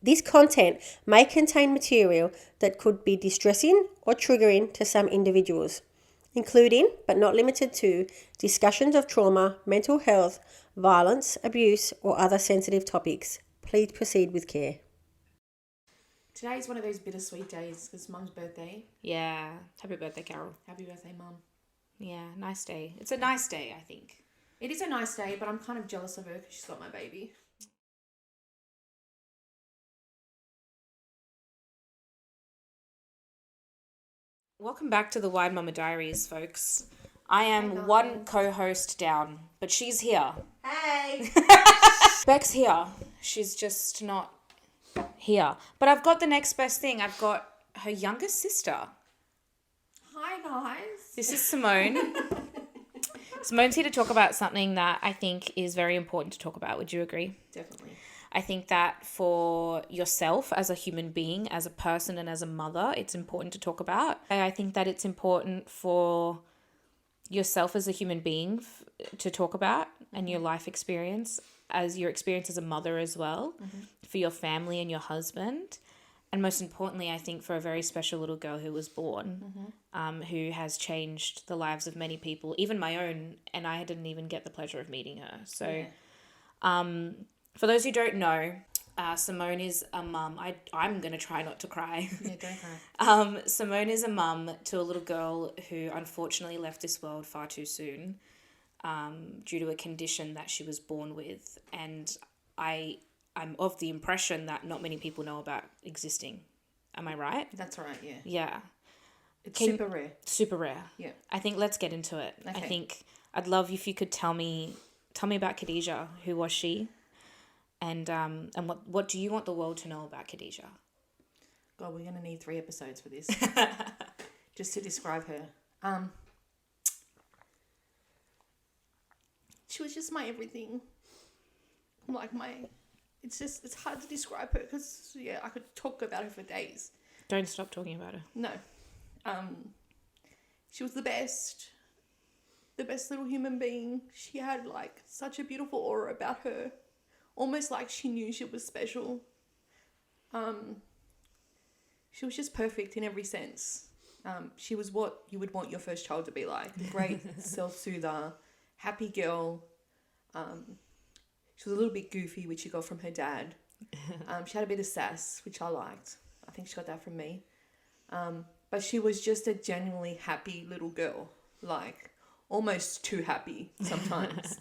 This content may contain material that could be distressing or triggering to some individuals, including, but not limited to, discussions of trauma, mental health, violence, abuse, or other sensitive topics. Please proceed with care. Today's one of those bittersweet days because Mum's birthday. Yeah. Happy birthday, Carol. Happy birthday, Mum. Yeah, nice day. It's a nice day, I think. It is a nice day, but I'm kind of jealous of her because she's got my baby. Welcome back to the Wide Mama Diaries, folks. I am Hi, one guys. co-host down, but she's here. Hey! Beck's here. She's just not here. But I've got the next best thing. I've got her younger sister. Hi, guys. This is Simone. Simone's here to talk about something that I think is very important to talk about. Would you agree? Definitely. I think that for yourself as a human being, as a person and as a mother, it's important to talk about. I think that it's important for yourself as a human being to talk about and your life experience, as your experience as a mother as well, for your family and your husband. And most importantly, I think for a very special little girl who was born, who has changed the lives of many people, even my own, and I didn't even get the pleasure of meeting her. So for those who don't know, Simone is a mum. I'm going to try not to cry. Yeah, don't cry. Simone is a mum to a little girl who unfortunately left this world far too soon due to a condition that she was born with. And I'm of the impression that not many people know about existing. Am I right? That's all right, yeah. Yeah. It's super rare. Super rare. Yeah. I think let's get into it. Okay. I think I'd love if you could tell me about Khadija. Who was she? And what do you want the world to know about Khadija? God, we're going to need 3 episodes for this. Just to describe her. She was just my everything. It's hard to describe her because, yeah, I could talk about her for days. Don't stop talking about her. No. She was the best little human being. She had, such a beautiful aura about her. Almost like she knew she was special. She was just perfect in every sense. She was what you would want your first child to be like. Great self-soother, happy girl. She was a little bit goofy, which she got from her dad. She had a bit of sass, which I liked. I think she got that from me. But she was just a genuinely happy little girl. Almost too happy sometimes.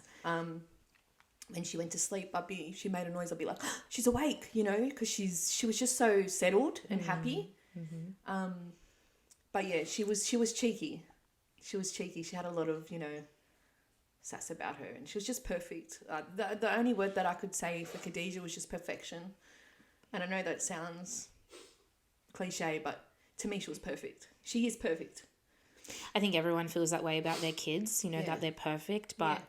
When she went to sleep, she made a noise, I'd be like, oh, she's awake, because she was just so settled and happy. Mm-hmm. But yeah, she was cheeky. She was cheeky. She had a lot of, sass about her, and she was just perfect. The only word that I could say for Khadija was just perfection. And I know that sounds cliche, but to me, she was perfect. She is perfect. I think everyone feels that way about their kids, that they're perfect, but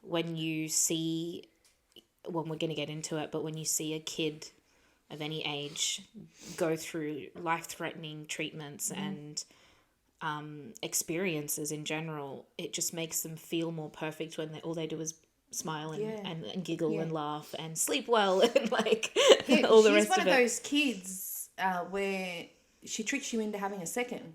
when you see, we're going to get into it, but when you see a kid of any age go through life-threatening treatments and experiences in general, it just makes them feel more perfect when all they do is smile and giggle and laugh and sleep well and all the rest of it. She's one of those kids where she tricks you into having a second.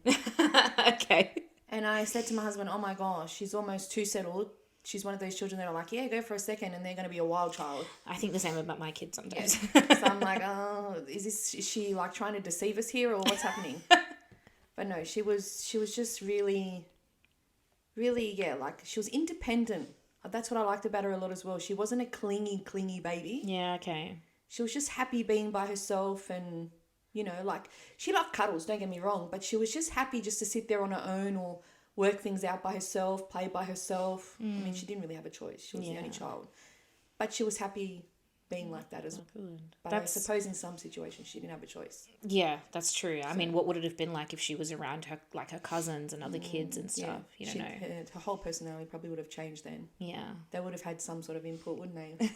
Okay. And I said to my husband, oh my gosh, she's almost too settled. She's one of those children that are like, yeah, go for a second, and they're going to be a wild child. I think the same about my kids sometimes. Yeah. So I'm like, oh, is she trying to deceive us here, or what's happening? But no, she was just really, really, she was independent. That's what I liked about her a lot as well. She wasn't a clingy baby. Yeah, okay. She was just happy being by herself, and, she loved cuddles, don't get me wrong, but she was just happy just to sit there on her own or work things out by herself, play by herself. I mean, she didn't really have a choice. She was the only child. But she was happy being like that as well. Good. But I suppose in some situations she didn't have a choice. Yeah, that's true. I mean, what would it have been like if she was around her cousins and other kids and stuff? You don't know. Her whole personality probably would have changed then. Yeah. They would have had some sort of input, wouldn't they?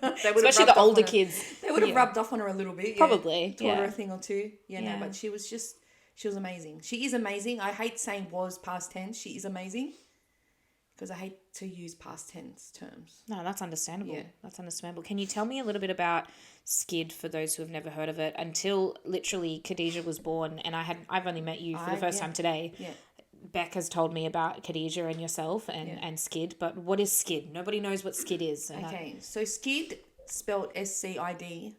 Especially the older kids. They would have rubbed off on her a little bit. Probably. Taught her a thing or two. No, but she was amazing. She is amazing. I hate saying was past tense. She is amazing. because I hate to use past tense terms. No, that's understandable. Yeah. That's understandable. Can you tell me a little bit about SCID for those who have never heard of it? Until literally Khadija was born, and I've only met you for the first time today. Yeah. Beck has told me about Khadija and yourself and SCID, but what is SCID? Nobody knows what SCID is. Okay, so SCID, spelled SCID,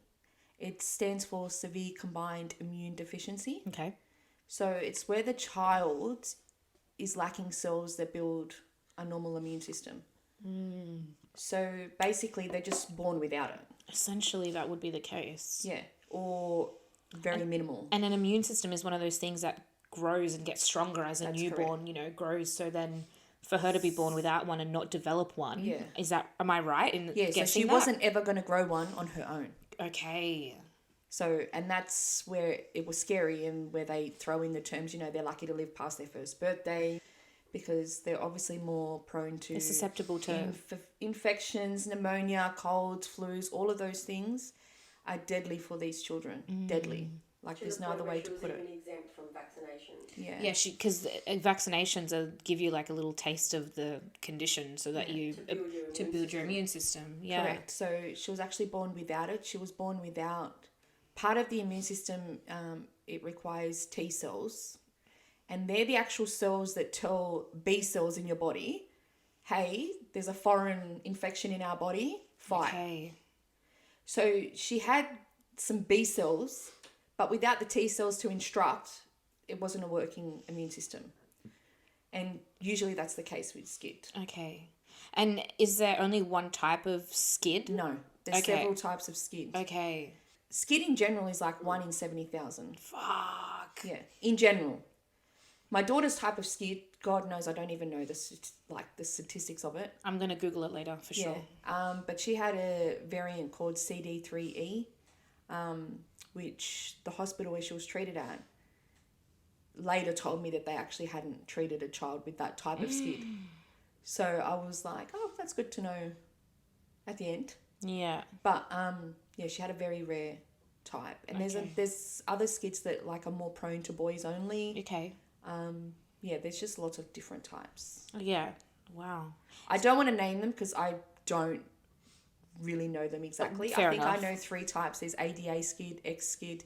it stands for Severe Combined Immune Deficiency. Okay. So it's where the child is lacking cells that build a normal immune system. So basically, they're just born without it. Essentially, that would be the case. Yeah, or very minimal. And an immune system is one of those things that grows and gets stronger as a newborn, grows. So then for her to be born without one and not develop one, am I right in Yeah, so she wasn't ever going to grow one on her own. Okay. So, and that's where it was scary, and where they throw in the terms, they're lucky to live past their first birthday, because they're obviously more prone to... They're susceptible to... infections, pneumonia, colds, flus, all of those things are deadly for these children. Deadly. Like, there's no other way to put it. Even exempt from vaccination. Yeah. Yeah, because vaccinations give you like a little taste of the condition so that to build your immune system. Yeah. Correct. So she was actually born without it. She was born without... Part of the immune system, it requires T cells. And they're the actual cells that tell B cells in your body, hey, there's a foreign infection in our body, fight. Okay. So she had some B cells, but without the T cells to instruct, it wasn't a working immune system. And usually that's the case with SCID. Okay. And is there only one type of SCID? No, there's several types of SCID. Okay. SCID in general is like 1 in 70,000. Fuck. Yeah, in general. My daughter's type of SCID, God knows, I don't even know the statistics of it. I'm going to Google it later for sure. But she had a variant called CD3E, which the hospital where she was treated at later told me that they actually hadn't treated a child with that type of SCID. So I was like, oh, that's good to know at the end. Yeah. But, she had a very rare type. And there's other SCIDs that like are more prone to boys only. Okay. There's just lots of different types. Yeah. Wow. I don't want to name them because I don't really know them exactly. Fair I think enough. I know 3 types. There's ADA SCID, X SCID,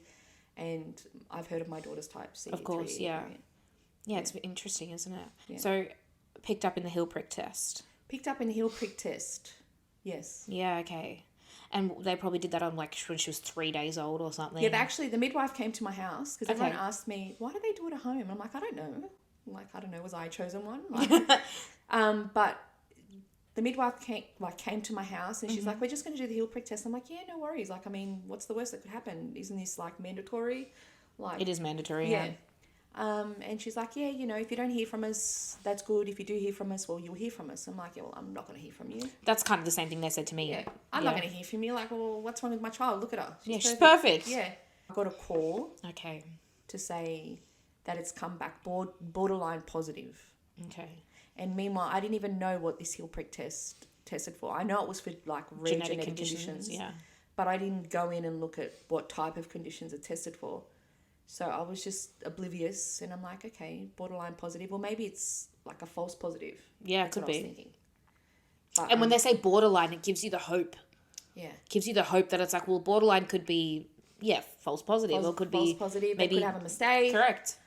and I've heard of my daughter's type, CD3. Of course, yeah. variant. Yeah, it's interesting, isn't it? Yeah. So, picked up in the heel prick test. Picked up in the heel prick test. Yes. Yeah, okay. And they probably did that on like when she was 3 days old or something. Yeah, the midwife came to my house because everyone asked me, why do they do it at home? And I'm like, I don't know. Was I a chosen one? But the midwife came to my house and she's like, we're just going to do the heel prick test. I'm like, yeah, no worries. Like, I mean, what's the worst that could happen? Isn't this like mandatory? Like, it is mandatory, yeah. And she's like, yeah, if you don't hear from us, that's good. If you do hear from us, well, you'll hear from us. I'm like, yeah, well, I'm not going to hear from you. That's kind of the same thing they said to me. Yeah. I'm not going to hear from you. Like, well, what's wrong with my child? Look at her. She's perfect. Yeah. I got a call. Okay. To say that it's come back borderline positive. Okay. And meanwhile, I didn't even know what this heel prick test tested for. I know it was for like rare genetic conditions. Yeah. But I didn't go in and look at what type of conditions it tested for. So I was just oblivious, and I'm like, okay, borderline positive, or maybe it's like a false positive. Yeah, That's it could what I be. was thinking. But, and when they say borderline, it gives you the hope. Yeah. Gives you the hope that it's like, well, borderline could be, false positive, or could false be positive. maybe They could have a mistake. Correct.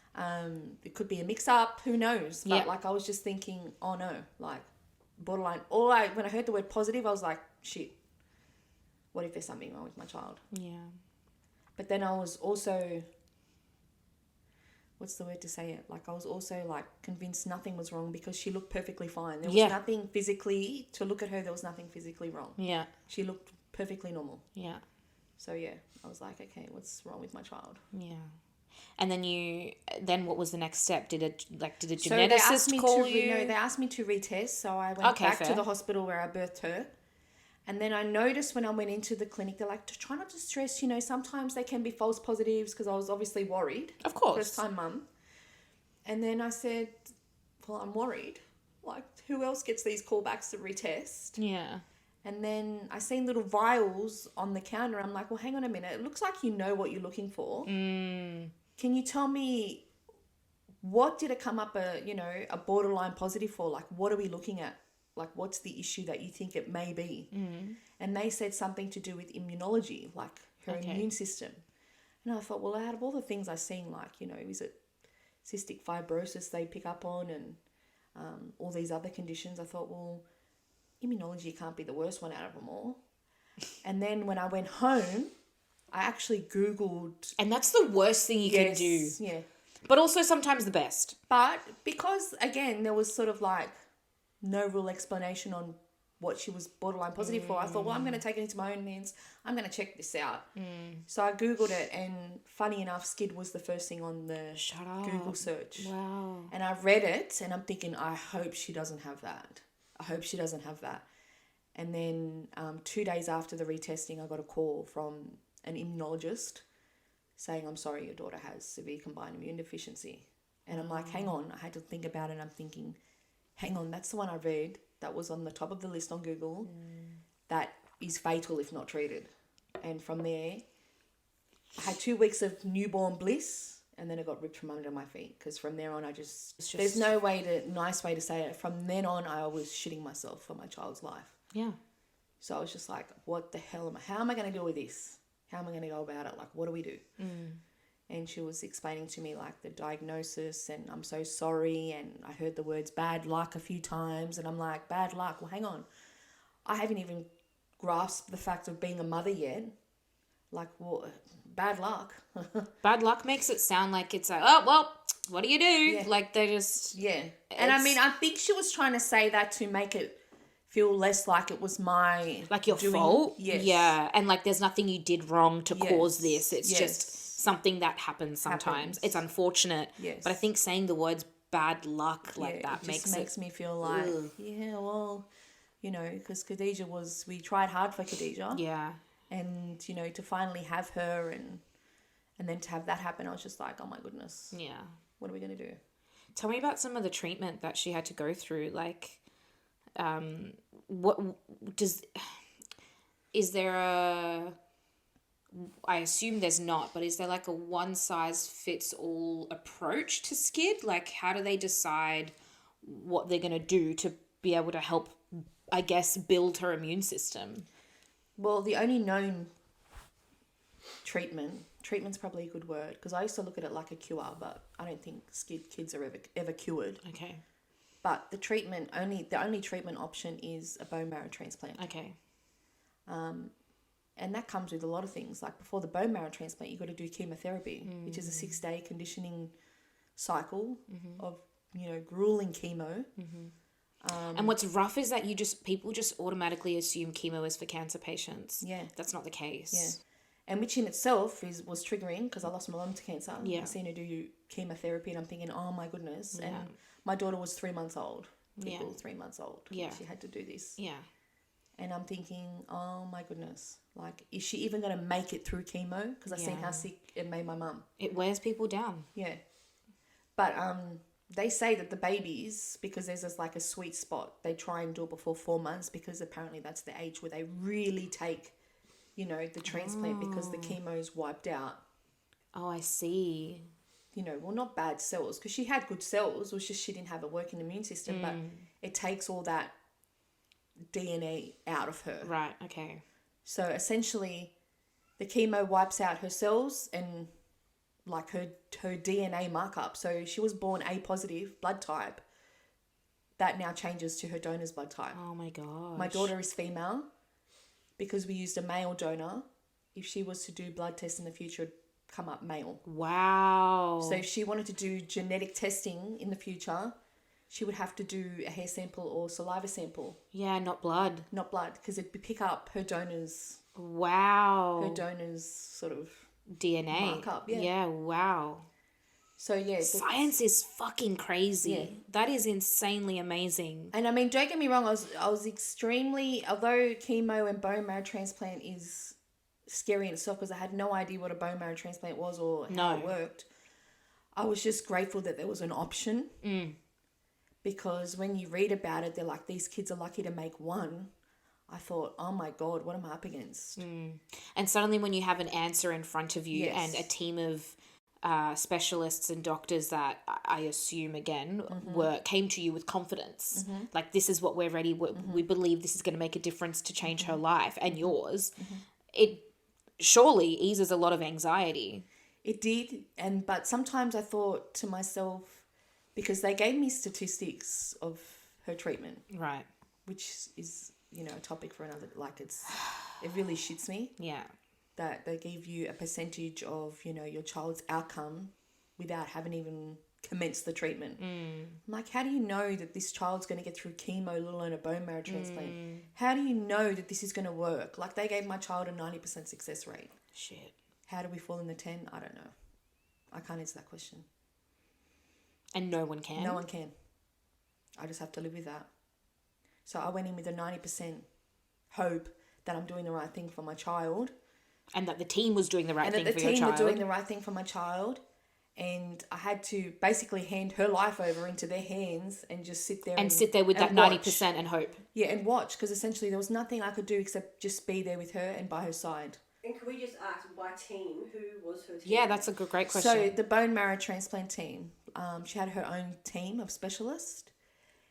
It could be a mix-up. Who knows? But like, I was just thinking, oh no, like borderline. When I heard the word positive, I was like, shit. What if there's something wrong with my child? Yeah. But then I was also, what's the word to say it? Like, I was also like convinced nothing was wrong because she looked perfectly fine. There was nothing physically, to look at her, there was nothing physically wrong. Yeah. She looked perfectly normal. Yeah. So yeah, I was like, okay, what's wrong with my child? Yeah. And then what was the next step? Did a geneticist so they asked me call you? No, they asked me to retest. So I went back fair. to the hospital where I birthed her. And then I noticed when I went into the clinic, they're like, try not to stress, sometimes they can be false positives, because I was obviously worried. Of course. First time mum. And then I said, well, I'm worried. Like, who else gets these callbacks to retest? Yeah. And then I seen little vials on the counter. I'm like, well, hang on a minute. It looks like you know what you're looking for. Can you tell me what did it come up a borderline positive for? Like, what are we looking at? Like, what's the issue that you think it may be? And they said something to do with immunology, like her immune system. And I thought, well, out of all the things I've seen, like, is it cystic fibrosis they pick up on and all these other conditions? I thought, well, immunology can't be the worst one out of them all. And then when I went home, I actually Googled. And that's the worst thing you can do. Yeah. But also sometimes the best. But because, again, there was sort of like no real explanation on what she was borderline positive for, I thought, well, I'm going to take it into my own hands. I'm going to check this out. So I Googled it, and funny enough, SCID was the first thing on the Google search. Wow. And I read it, and I'm thinking, I hope she doesn't have that. I hope she doesn't have that. And then 2 days after the retesting, I got a call from an immunologist saying, I'm sorry, your daughter has severe combined immunodeficiency. And I'm like, hang on. I had to think about it, and I'm thinking, hang on, that's the one I read that was on the top of the list on Google that is fatal if not treated. And from there, I had 2 weeks of newborn bliss, and then it got ripped from under my feet, because from there on there's no nice way to say it. From then on, I was shitting myself for my child's life. Yeah. So I was just like, what the hell how am I going to deal with this? How am I going to go about it? Like, what do we do? And she was explaining to me, like, the diagnosis, and I'm so sorry, and I heard the words bad luck a few times, and I'm like, bad luck? Well, hang on. I haven't even grasped the fact of being a mother yet. Like, well, bad luck. Bad luck makes it sound like it's like, oh, well, what do you do? Yeah. Like, they just... Yeah. And I mean, I think she was trying to say that to make it feel less like it was my... Like your fault? Yes. Yeah. And, like, there's nothing you did wrong to cause this. It's Yes. just something that happens sometimes. It's unfortunate. Yes. But I think saying the words bad luck like that it just makes me feel like, well, because Khadija we tried hard for Khadija. Yeah. And, to finally have her and then to have that happen, I was just like, oh my goodness. Yeah. What are we going to do? Tell me about some of the treatment that she had to go through. Like, is there I assume there's not, but is there like a one size fits all approach to SCID? Like, how do they decide what they're going to do to be able to help, I guess, build her immune system? Well, the only known treatment's probably a good word, because I used to look at it like a cure, but I don't think SCID kids are ever cured. Okay. But the only treatment option is a bone marrow transplant. Okay. And that comes with a lot of things. Like, before the bone marrow transplant, you've got to do chemotherapy, which is a 6-day conditioning cycle of, grueling chemo. And what's rough is that people just automatically assume chemo is for cancer patients. Yeah. That's not the case. Yeah. And which in itself was triggering, because I lost my mum to cancer. Yeah. I seen her do chemotherapy, and I'm thinking, oh my goodness. Yeah. And my daughter was 3 months old. Yeah. 3 months old. Yeah. She had to do this. Yeah. And I'm thinking, oh my goodness, like, is she even going to make it through chemo? Because I've seen how sick it made my mum. It wears people down. Yeah. But they say that the babies, because there's like a sweet spot, they try and do it before 4 months, because apparently that's the age where they really take, the transplant, because the chemo's wiped out. Oh, I see. Well, not bad cells, because she had good cells. It was just she didn't have a working immune system, but it takes all that DNA out of her. Right, okay. So essentially, the chemo wipes out her cells and like her DNA markup. So she was born A positive blood type. That now changes to her donor's blood type. Oh my gosh. My daughter is female, because we used a male donor. If she was to do blood tests in the future, it'd come up male. Wow. So if she wanted to do genetic testing in the future, she would have to do a hair sample or saliva sample. Yeah, not blood. Not blood, because it'd pick up her donor's... Wow. Her donor's sort of... DNA. markup, yeah. Yeah, wow. So, yeah. Science is fucking crazy. Yeah. That is insanely amazing. And, I mean, don't get me wrong, I was extremely... Although chemo and bone marrow transplant is scary in itself, because I had no idea what a bone marrow transplant was or how it worked, I was just grateful that there was an option. Because when you read about it, they're like, these kids are lucky to make one. I thought, oh my God, what am I up against? And suddenly when you have an answer in front of you Yes. and a team of specialists and doctors that I assume again came to you with confidence, like this is what we're ready. We believe this is going to make a difference to change her life and yours. It surely eases a lot of anxiety. It did, but sometimes I thought to myself, because they gave me statistics of her treatment, Right. which is a topic for another. Like it really shits me. Yeah. That they give you a percentage of your child's outcome without having even commenced the treatment. I'm like, how do you know that this child's going to get through chemo, let alone a bone marrow transplant? How do you know that this is going to work? Like they gave my child a 90% success rate. Shit. How do we fall in the 10? I don't know. I can't answer that question. And no one can? No one can. I just have to live with that. So I went in with a 90% hope that I'm doing the right thing for my child. And that the team was doing the right thing for your child. And that the team were doing the right thing for my child. And I had to basically hand her life over into their hands and just sit there and sit there with that watch. 90% and hope. Yeah, and watch, because essentially there was nothing I could do except just be there with her and by her side. And can we just ask, by team, who was her team? Yeah, that's a great question. So the bone marrow transplant team, she had her own team of specialists.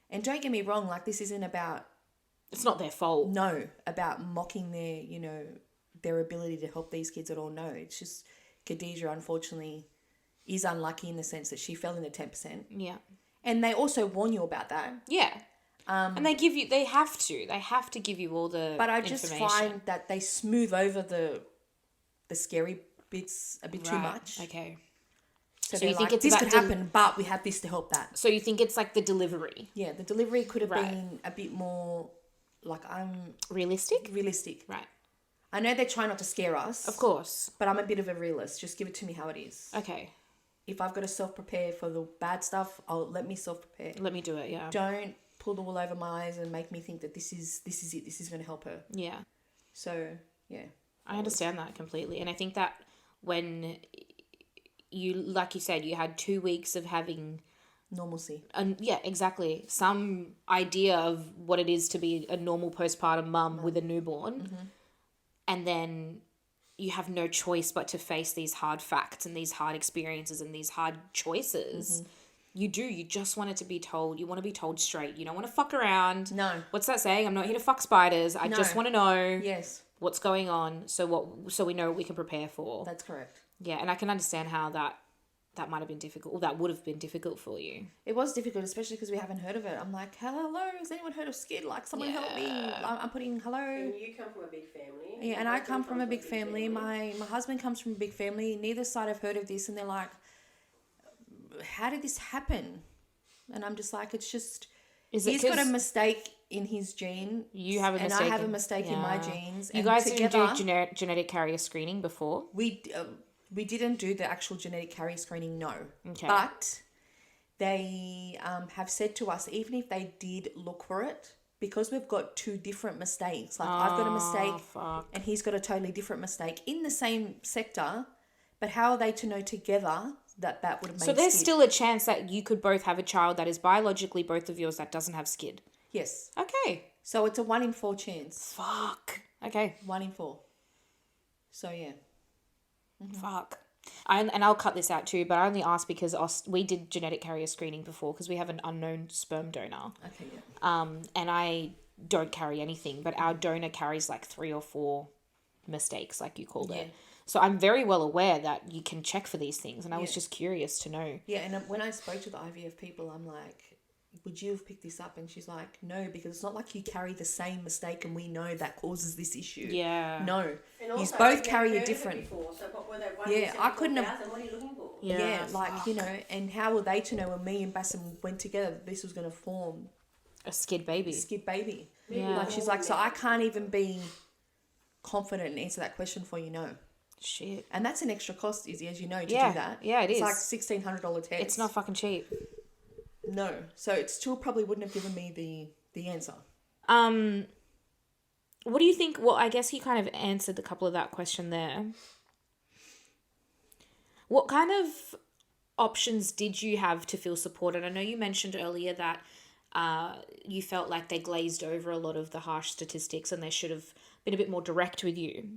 And don't get me wrong, like this isn't about... It's not their fault. No, about mocking their, their ability to help these kids at all. No, it's just Khadija, unfortunately, is unlucky in the sense that she fell in the 10%. Yeah. And they also warn you about that. Yeah. And they have to give you all the But I just find that they smooth over the scary bits a bit too much. Okay. So you think this could happen, but we have this to help that. So you think it's like the delivery? Yeah, the delivery could have been a bit more like realistic. Right. I know they try not to scare us. Of course. But I'm a bit of a realist. Just give it to me how it is. Okay. If I've got to self-prepare for the bad stuff, let me self-prepare. Let me do it, yeah. Don't pull the wool over my eyes and make me think that this is it. This is going to help her. Yeah. So, yeah. I understand that completely. And I think that when you, like you said, you had 2 weeks of having... normalcy. And yeah, exactly. Some idea of what it is to be a normal postpartum mum with a newborn. And then you have no choice but to face these hard facts and these hard experiences and these hard choices. You just want it to be told. You want to be told straight. You don't want to fuck around. No. What's that saying? I'm not here to fuck spiders. I just want to know what's going on so we know what we can prepare for. That's correct. Yeah, and I can understand how that might have been difficult, or that would have been difficult for you. It was difficult, especially because we haven't heard of it. I'm like, hello, has anyone heard of SCID? Like, someone help me. I'm putting hello. And you come from a big family. Yeah, and I come from a big family. My husband comes from a big family. Neither side have heard of this, and they're like, how did this happen? And I'm just like, it's just... He's got a mistake in his gene. You have a mistake. And I have a mistake in my genes. You guys didn't do genetic carrier screening before? We didn't do the actual genetic carrier screening, no. Okay. But they have said to us, even if they did look for it, because we've got two different mistakes, like I've got a mistake and he's got a totally different mistake in the same sector, but how are they to know together that would have made So there's SCID? still a chance that you could both have a child that is biologically both of yours that doesn't have SCID? Yes. Okay. So it's a 1 in 4 chance. Fuck. Okay. 1 in 4. So yeah. Fuck. And I'll cut this out too, but I only asked because we did genetic carrier screening before because we have an unknown sperm donor. Okay, yeah. And I don't carry anything, but our donor carries like 3 or 4 mistakes, like you called it. So I'm very well aware that you can check for these things, and I was just curious to know. Yeah, and when I spoke to the IVF people, I'm like, would you have picked this up? And she's like, no, because it's not like you carry the same mistake and we know that causes this issue. Yeah. No. You both carry a different... I couldn't have... What are you looking for? Yeah, like, you know, and how were they to know when me and Bassam went together that this was going to form... A SCID baby. SCID baby. Yeah. Like, she's like, so I can't even be confident and answer that question for you, no. Shit. And that's an extra cost, Izzy, as you know, to do that. Yeah, it is. It's like $1,600 test. It's not fucking cheap. No. So it still probably wouldn't have given me the answer. What do you think? Well, I guess you kind of answered a couple of that question there. What kind of options did you have to feel supported? I know you mentioned earlier that you felt like they glazed over a lot of the harsh statistics and they should have been a bit more direct with you.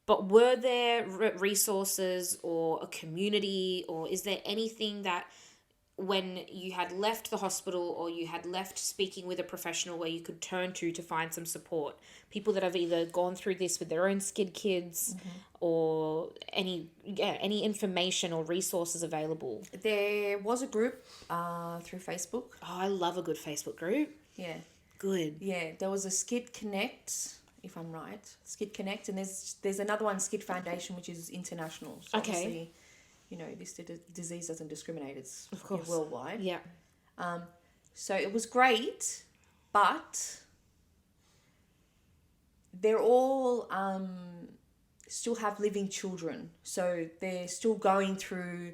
But were there resources or a community, or is there anything that when you had left the hospital or you had left speaking with a professional where you could turn to find some support? People that have either gone through this with their own SCID kids or any information or resources available? There was a group through Facebook. Oh, I love a good Facebook group. Yeah. Good. Yeah, there was a SCID Connect, if I'm right. SCID Connect, and there's another one, SCID Foundation, which is international. So Okay. obviously, you know, this disease doesn't discriminate. It's Of course. worldwide. Yeah. So it was great, but they're all still have living children. So they're still going through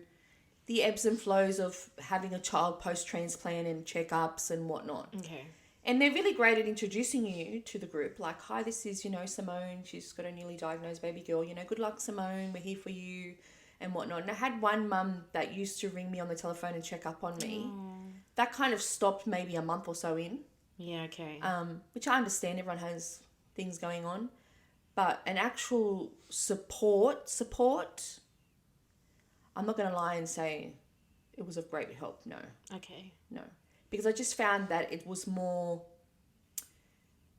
the ebbs and flows of having a child post-transplant and checkups and whatnot. Okay. And they're really great at introducing you to the group. Like, hi, this is, you know, Simone. She's got a newly diagnosed baby girl. You know, good luck, Simone. We're here for you and whatnot. And I had one mum that used to ring me on the telephone and check up on me. That kind of stopped maybe a month or so in. Yeah, okay. Which I understand. Everyone has things going on. But an actual support, I'm not going to lie and say it was of great help. No. Okay. No. Because I just found that it was more...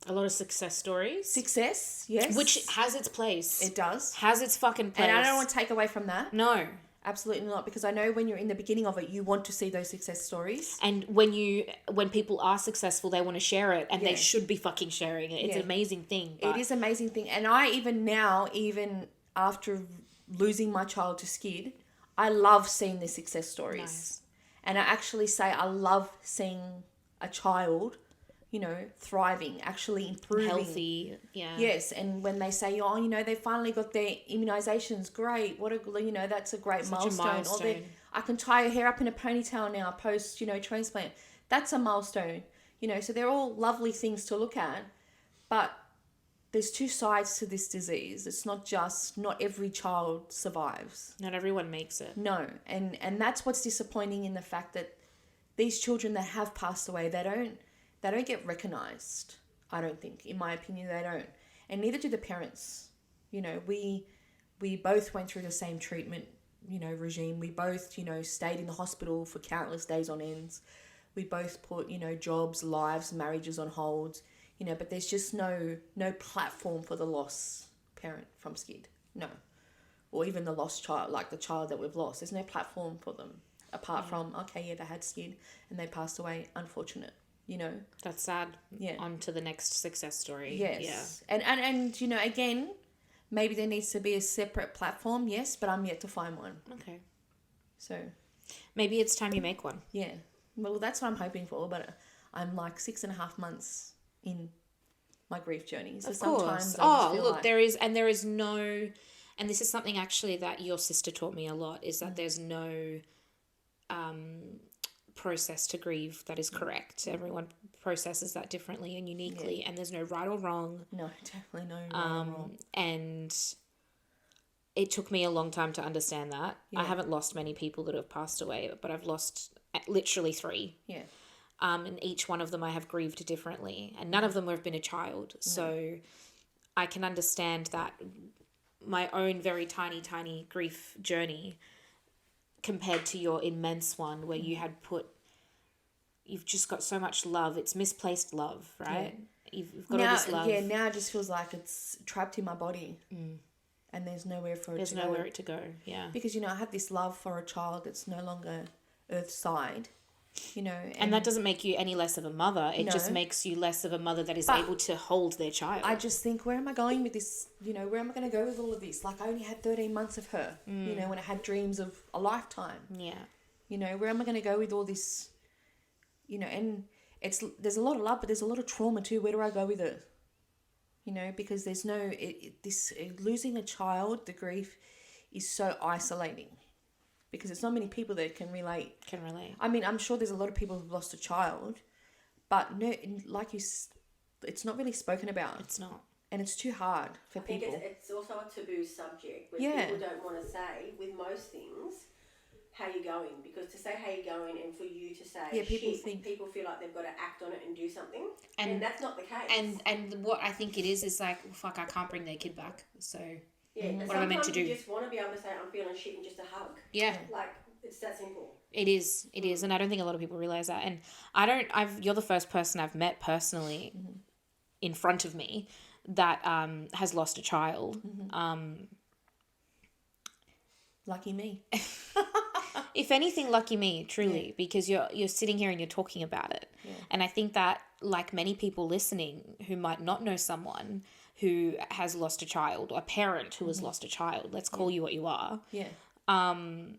A lot of success stories. Success, yes. Which has its place. It does. Has its fucking place. And I don't want to take away from that. No. Absolutely not. Because I know when you're in the beginning of it, you want to see those success stories. And when people are successful, they want to share it, and they Yeah. should be fucking sharing it. It's an amazing thing. It is an amazing thing. And I even after losing my child to SCID, I love seeing the success stories. Nice. And I actually say I love seeing a child, you know, thriving, actually improving. Healthy, yeah. Yes, and when they say, oh, you know, they finally got their immunisations, great. You know, that's a great milestone. Or I can tie your hair up in a ponytail now post, you know, transplant. That's a milestone. You know, so they're all lovely things to look at. But there's two sides to this disease. It's not every child survives. Not everyone makes it. No, and that's what's disappointing in the fact that these children that have passed away, they don't get recognised. I don't think, in my opinion, they don't, and neither do the parents. You know, we both went through the same treatment, you know, regime. We both, you know, stayed in the hospital for countless days on ends. We both put, you know, jobs, lives, marriages on hold. You know, but there's just no platform for the lost parent from SCID. No. Or even the lost child, like the child that we've lost. There's no platform for them apart from, okay, yeah, they had SCID and they passed away. Unfortunate, you know. That's sad. Yeah. On to the next success story. Yes. Yeah. And you know, again, maybe there needs to be a separate platform, yes, but I'm yet to find one. Okay. So. Maybe it's time you make one. Yeah. Well, that's what I'm hoping for, but I'm like 6.5 months in my grief journey. So of course. sometimes I look, like... there is no, and this is something actually that your sister taught me a lot, is that there's no process to grieve that is correct. Everyone processes that differently and uniquely, and there's no right or wrong. No, definitely no right or wrong. And it took me a long time to understand that. I haven't lost many people that have passed away, but I've lost literally 3. Yeah. And each one of them I have grieved differently, and none of them have been a child. So I can understand that my own very tiny grief journey compared to your immense one where you've just got so much love. It's misplaced love, right? Yeah. You've got all this love. Yeah, now it just feels like it's trapped in my body. And there's nowhere for it to go. There's nowhere to go, yeah. Because, you know, I have this love for a child that's no longer earthside. You know, and that doesn't make you any less of a mother. It just makes you less of a mother that is able to hold their child. I just think, where am I going with this? You know, where am I going to go with all of this? Like, I only had 13 months of her, you know, when I had dreams of a lifetime. Yeah. You know, where am I going to go with all this? You know, and there's a lot of love, but there's a lot of trauma too. Where do I go with it? You know, because there's losing a child, the grief is so isolating. Because it's not many people that can relate. I mean, I'm sure there's a lot of people who've lost a child, but no, like it's not really spoken about. It's not. And it's too hard for people. I think it's also a taboo subject where people don't want to say, with most things, how you going. Because to say how you going and for you to say people feel like they've got to act on it and do something. And that's not the case. And what I think it is like, well, fuck, I can't bring their kid back. So... Yeah, What am I meant to do? You just want to be able to say, I'm feeling shit, and just a hug. Yeah. Like, it's that simple. It is, and I don't think a lot of people realize that. And you're the first person I've met personally in front of me that has lost a child. Lucky me. If anything, lucky me, truly, because you're sitting here and you're talking about it. Yeah. And I think that, like many people listening who might not know someone who has lost a child, or a parent who has lost a child, let's call you what you are. Yeah. I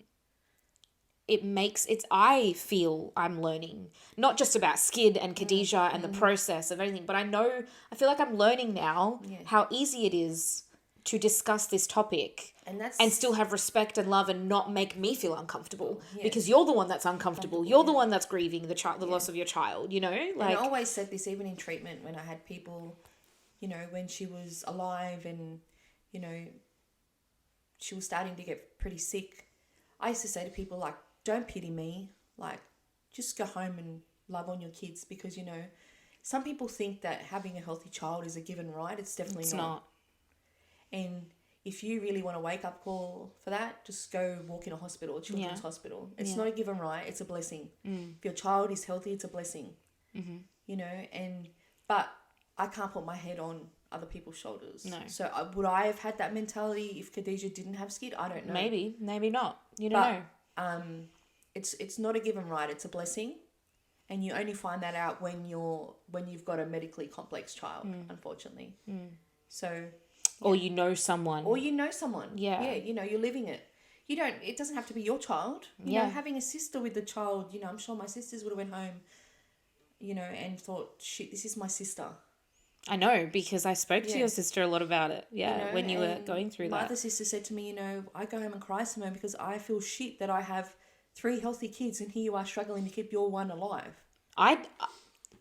feel I'm learning, not just about SCID and Khadija and the process of everything, but I feel like I'm learning now how easy it is to discuss this topic and still have respect and love and not make me feel uncomfortable because you're the one that's uncomfortable. You're the one that's grieving the loss of your child, Like, and I always said this even in treatment when I had people, when she was alive and, she was starting to get pretty sick. I used to say to people, like, don't pity me. Like, just go home and love on your kids because, some people think that having a healthy child is a given right. It's definitely not. And if you really want a wake-up call for that, just go walk in a hospital, a children's hospital. It's not a given right. It's a blessing. If your child is healthy, it's a blessing. But I can't put my head on other people's shoulders. No. So would I have had that mentality if Khadija didn't have SCID? I don't know. Maybe not. You don't know. It's not a given right. It's a blessing. And you only find that out when you've got a medically complex child, unfortunately. So... Or you know someone. Yeah. You're living it. It doesn't have to be your child. You know, having a sister with the child, I'm sure my sisters would have went home, and thought, shit, this is my sister. I know, because I spoke to your sister a lot about it. Yeah, when you were going through that. My other sister said to me, I go home and cry, Simone, because I feel shit that I have 3 healthy kids and here you are struggling to keep your one alive.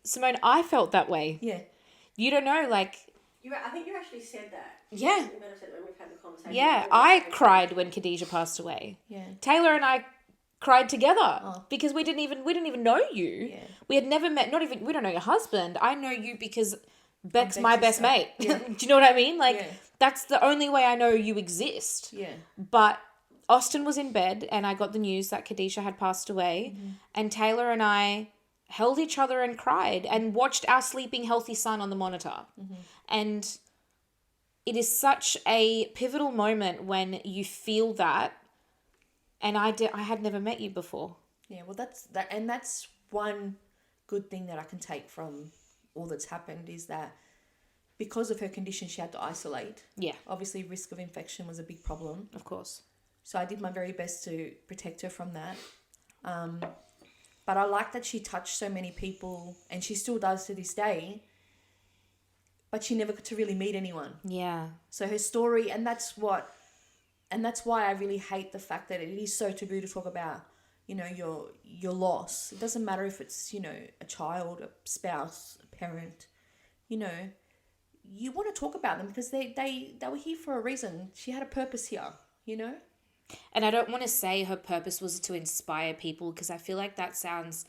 Simone, I felt that way. Yeah. You don't know, like... I think you actually said that. Yeah. You might have said it when we've had the conversation. Yeah, I cried when Khadija passed away. Yeah. Taylor and I cried together because we didn't even know you. Yeah. We had never met. We don't know your husband. I know you because Beck's my best mate. Yeah. Do you know what I mean? Like that's the only way I know you exist. Yeah. But Austin was in bed and I got the news that Khadija had passed away, and Taylor and I held each other and cried and watched our sleeping healthy son on the monitor. And it is such a pivotal moment when you feel that. And I had never met you before. Yeah, well, that's one good thing that I can take from all that's happened is that because of her condition, she had to isolate. Yeah. Obviously, risk of infection was a big problem. Of course. So I did my very best to protect her from that. But I like that she touched so many people, and she still does to this day, but she never got to really meet anyone. Yeah. So her story, and that's why I really hate the fact that it is so taboo to talk about, your loss. It doesn't matter if it's, a child, a spouse, a parent, you want to talk about them because they were here for a reason. She had a purpose here, And I don't want to say her purpose was to inspire people because I feel like that sounds...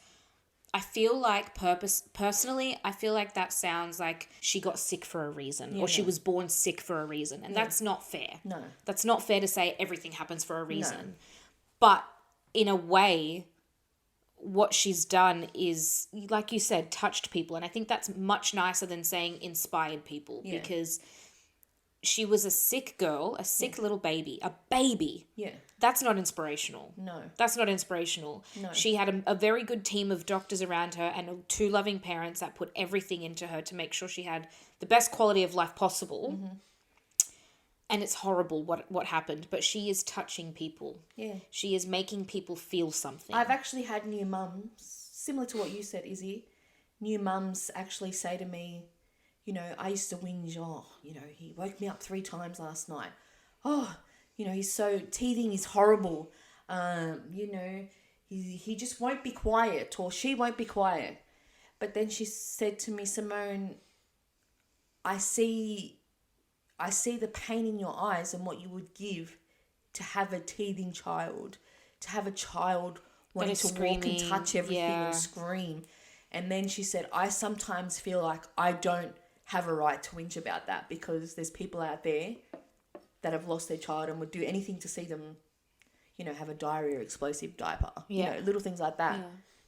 I feel like that sounds like she got sick for a reason or she was born sick for a reason. And that's not fair. No. That's not fair to say everything happens for a reason. No. But in a way, what she's done is, like you said, touched people. And I think that's much nicer than saying inspired people because she was a sick girl, a sick little baby, a baby. Yeah. That's not inspirational. No. That's not inspirational. No. She had a very good team of doctors around her and 2 loving parents that put everything into her to make sure she had the best quality of life possible. And it's horrible what happened, but she is touching people. Yeah. She is making people feel something. I've actually had new mums, similar to what you said, Izzy. New mums actually say to me, I used to whinge, he woke me up 3 times last night. He's so teething is horrible. He just won't be quiet or she won't be quiet. But then she said to me, Simone, I see the pain in your eyes and what you would give to have a teething child, to have a child wanting to walk and touch everything and scream. And then she said, I sometimes feel like I don't have a right to whinge about that because there's people out there that have lost their child and would do anything to see them, you know, have a diarrhea or explosive diaper. You know, little things like that.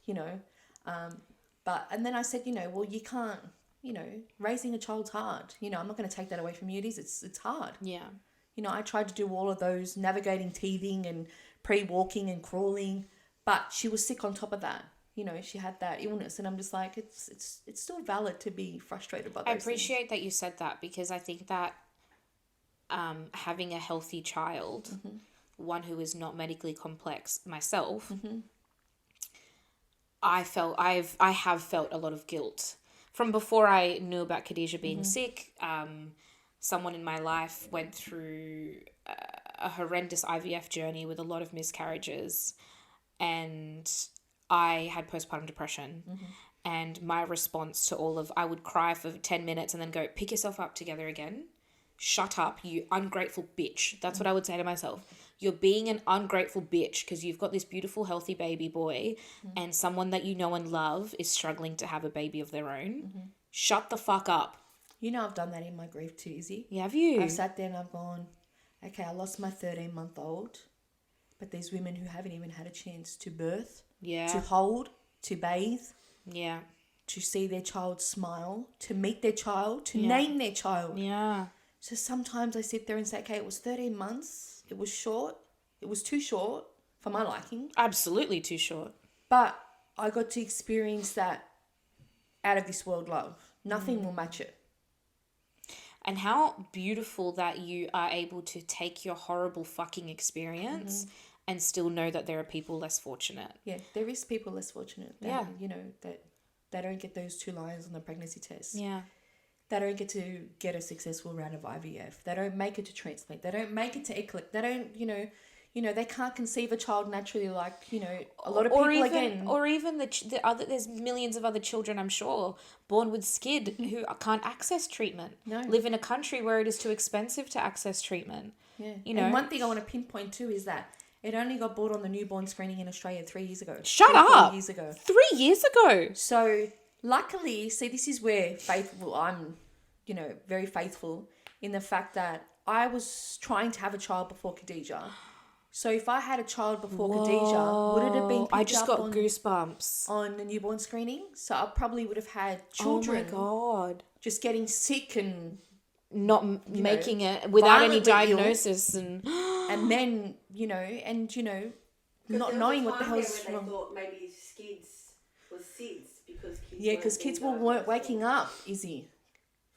You know, and then I said, you know, well, you can't. You know, raising a child's hard. You know, I'm not going to take that away from you. It's hard. Yeah. You know, I tried to do all of those, navigating teething and pre-walking and crawling, but she was sick on top of that. You know, she had that illness, and I'm just like, it's still valid to be frustrated by those I appreciate that you said that, because I think that having a healthy child, one who is not medically complex myself, I have felt a lot of guilt. From before I knew about Khadija being sick, someone in my life went through a horrendous IVF journey with a lot of miscarriages, and I had postpartum depression. And my response to I would cry for 10 minutes and then go, pick yourself up together again. Shut up, you ungrateful bitch. That's what I would say to myself. You're being an ungrateful bitch because you've got this beautiful, healthy baby boy and someone that you know and love is struggling to have a baby of their own. Shut the fuck up. You know, I've done that in my grief too, Izzy. Yeah, have you? I've sat there and I've gone, okay, I lost my 13-month-old, but there's women who haven't even had a chance to birth, to hold, to bathe, to see their child smile, to meet their child, to name their child. Yeah. So sometimes I sit there and say, okay, it was 13 months. It was short. It was too short for my liking. Absolutely too short. But I got to experience that out of this world love. Nothing will match it. And how beautiful that you are able to take your horrible fucking experience and still know that there are people less fortunate. Yeah, there is people less fortunate. That, you know, that they don't get those 2 lines on the pregnancy test. Yeah. They don't get to get a successful round of IVF. They don't make it to transplant. They don't make it to eclipse. They don't, you know, they can't conceive a child naturally, like, you know, a lot of people or even the other. There's millions of other children, I'm sure, born with SCID who can't access treatment. No. Live in a country where it is too expensive to access treatment. Yeah. You know. And one thing I want to pinpoint too is that it only got brought on the newborn screening in Australia 3 years ago. Shut up. 4 years ago. 3 years ago. So luckily, see, this is where I'm, you know, very faithful in the fact that I was trying to have a child before Khadija. So if I had a child before Khadija, would it have been picked I just up got goosebumps on the newborn screening? So I probably would have had children. Oh my God. Just getting sick and not making it without any violently ill. diagnosis and then, you know, not knowing what the hell's wrong. wrong. They thought maybe SCIDs was SIDS because kids Because kids weren't waking up, Izzy.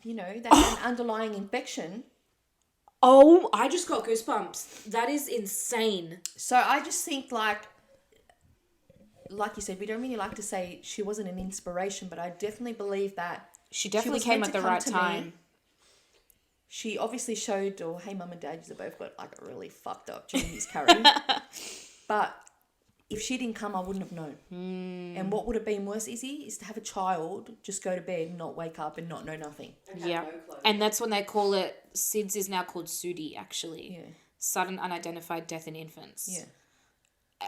You know, they had an underlying infection. Oh, I just got goosebumps. That is insane. So I just think like you said, we don't really like to say she wasn't an inspiration, but I definitely believe that she definitely came at the right time. She obviously showed, hey, mum and dad, you both got like a really fucked up gene miscarriage. But if she didn't come, I wouldn't have known. And what would have been worse, Izzy, is to have a child just go to bed, not wake up and not know nothing. Yeah. And that's when they call it, SIDS is now called SUDI, actually. Yeah. Sudden unidentified death in infants. Yeah.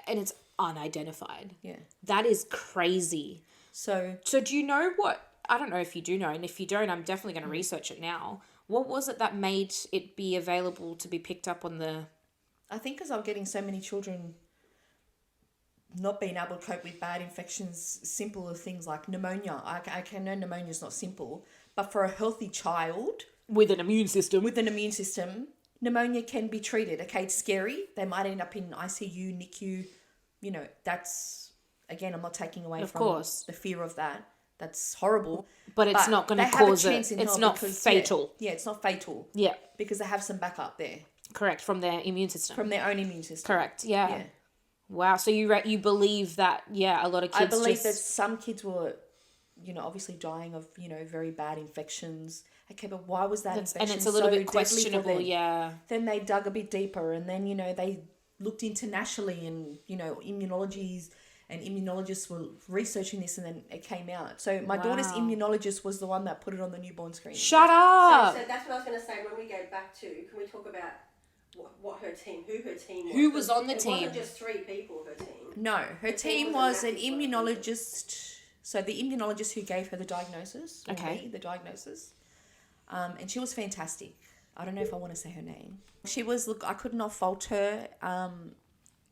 And it's unidentified. Yeah. That is crazy. So do you know what, I don't know if you do know, and if you don't, I'm definitely going to research it now. What was it that made it be available to be picked up on the... I think because I'm getting so many children not being able to cope with bad infections, simpler things like pneumonia. I can know pneumonia is not simple, but for a healthy child... With an immune system, pneumonia can be treated. Okay, it's scary. They might end up in ICU, NICU. You know, that's... Again, I'm not taking away from the fear of that. That's horrible. But it's not going to cause it. It's not fatal. Yeah, it's not fatal. Yeah. Because they have some backup there. Correct, from their immune system. From their own immune system. Correct, yeah. Wow, so you believe that, a lot of kids I believe that some kids were, you know, obviously dying of, you know, very bad infections. Okay, but why was that infection and it's a little so bit questionable, Then they dug a bit deeper and then, you know, they looked internationally and, you know, immunologists were researching this and then it came out. So my daughter's immunologist was the one that put it on the newborn screen. Shut up! So that's what I was going to say. When we go back to, can we talk about what her team, who her team was? Who was on the it team? It wasn't just 3 people, her team. No, her team was an immunologist. So the immunologist who gave her the diagnosis. And she was fantastic. I don't know if I want to say her name. She was, look, I could not fault her.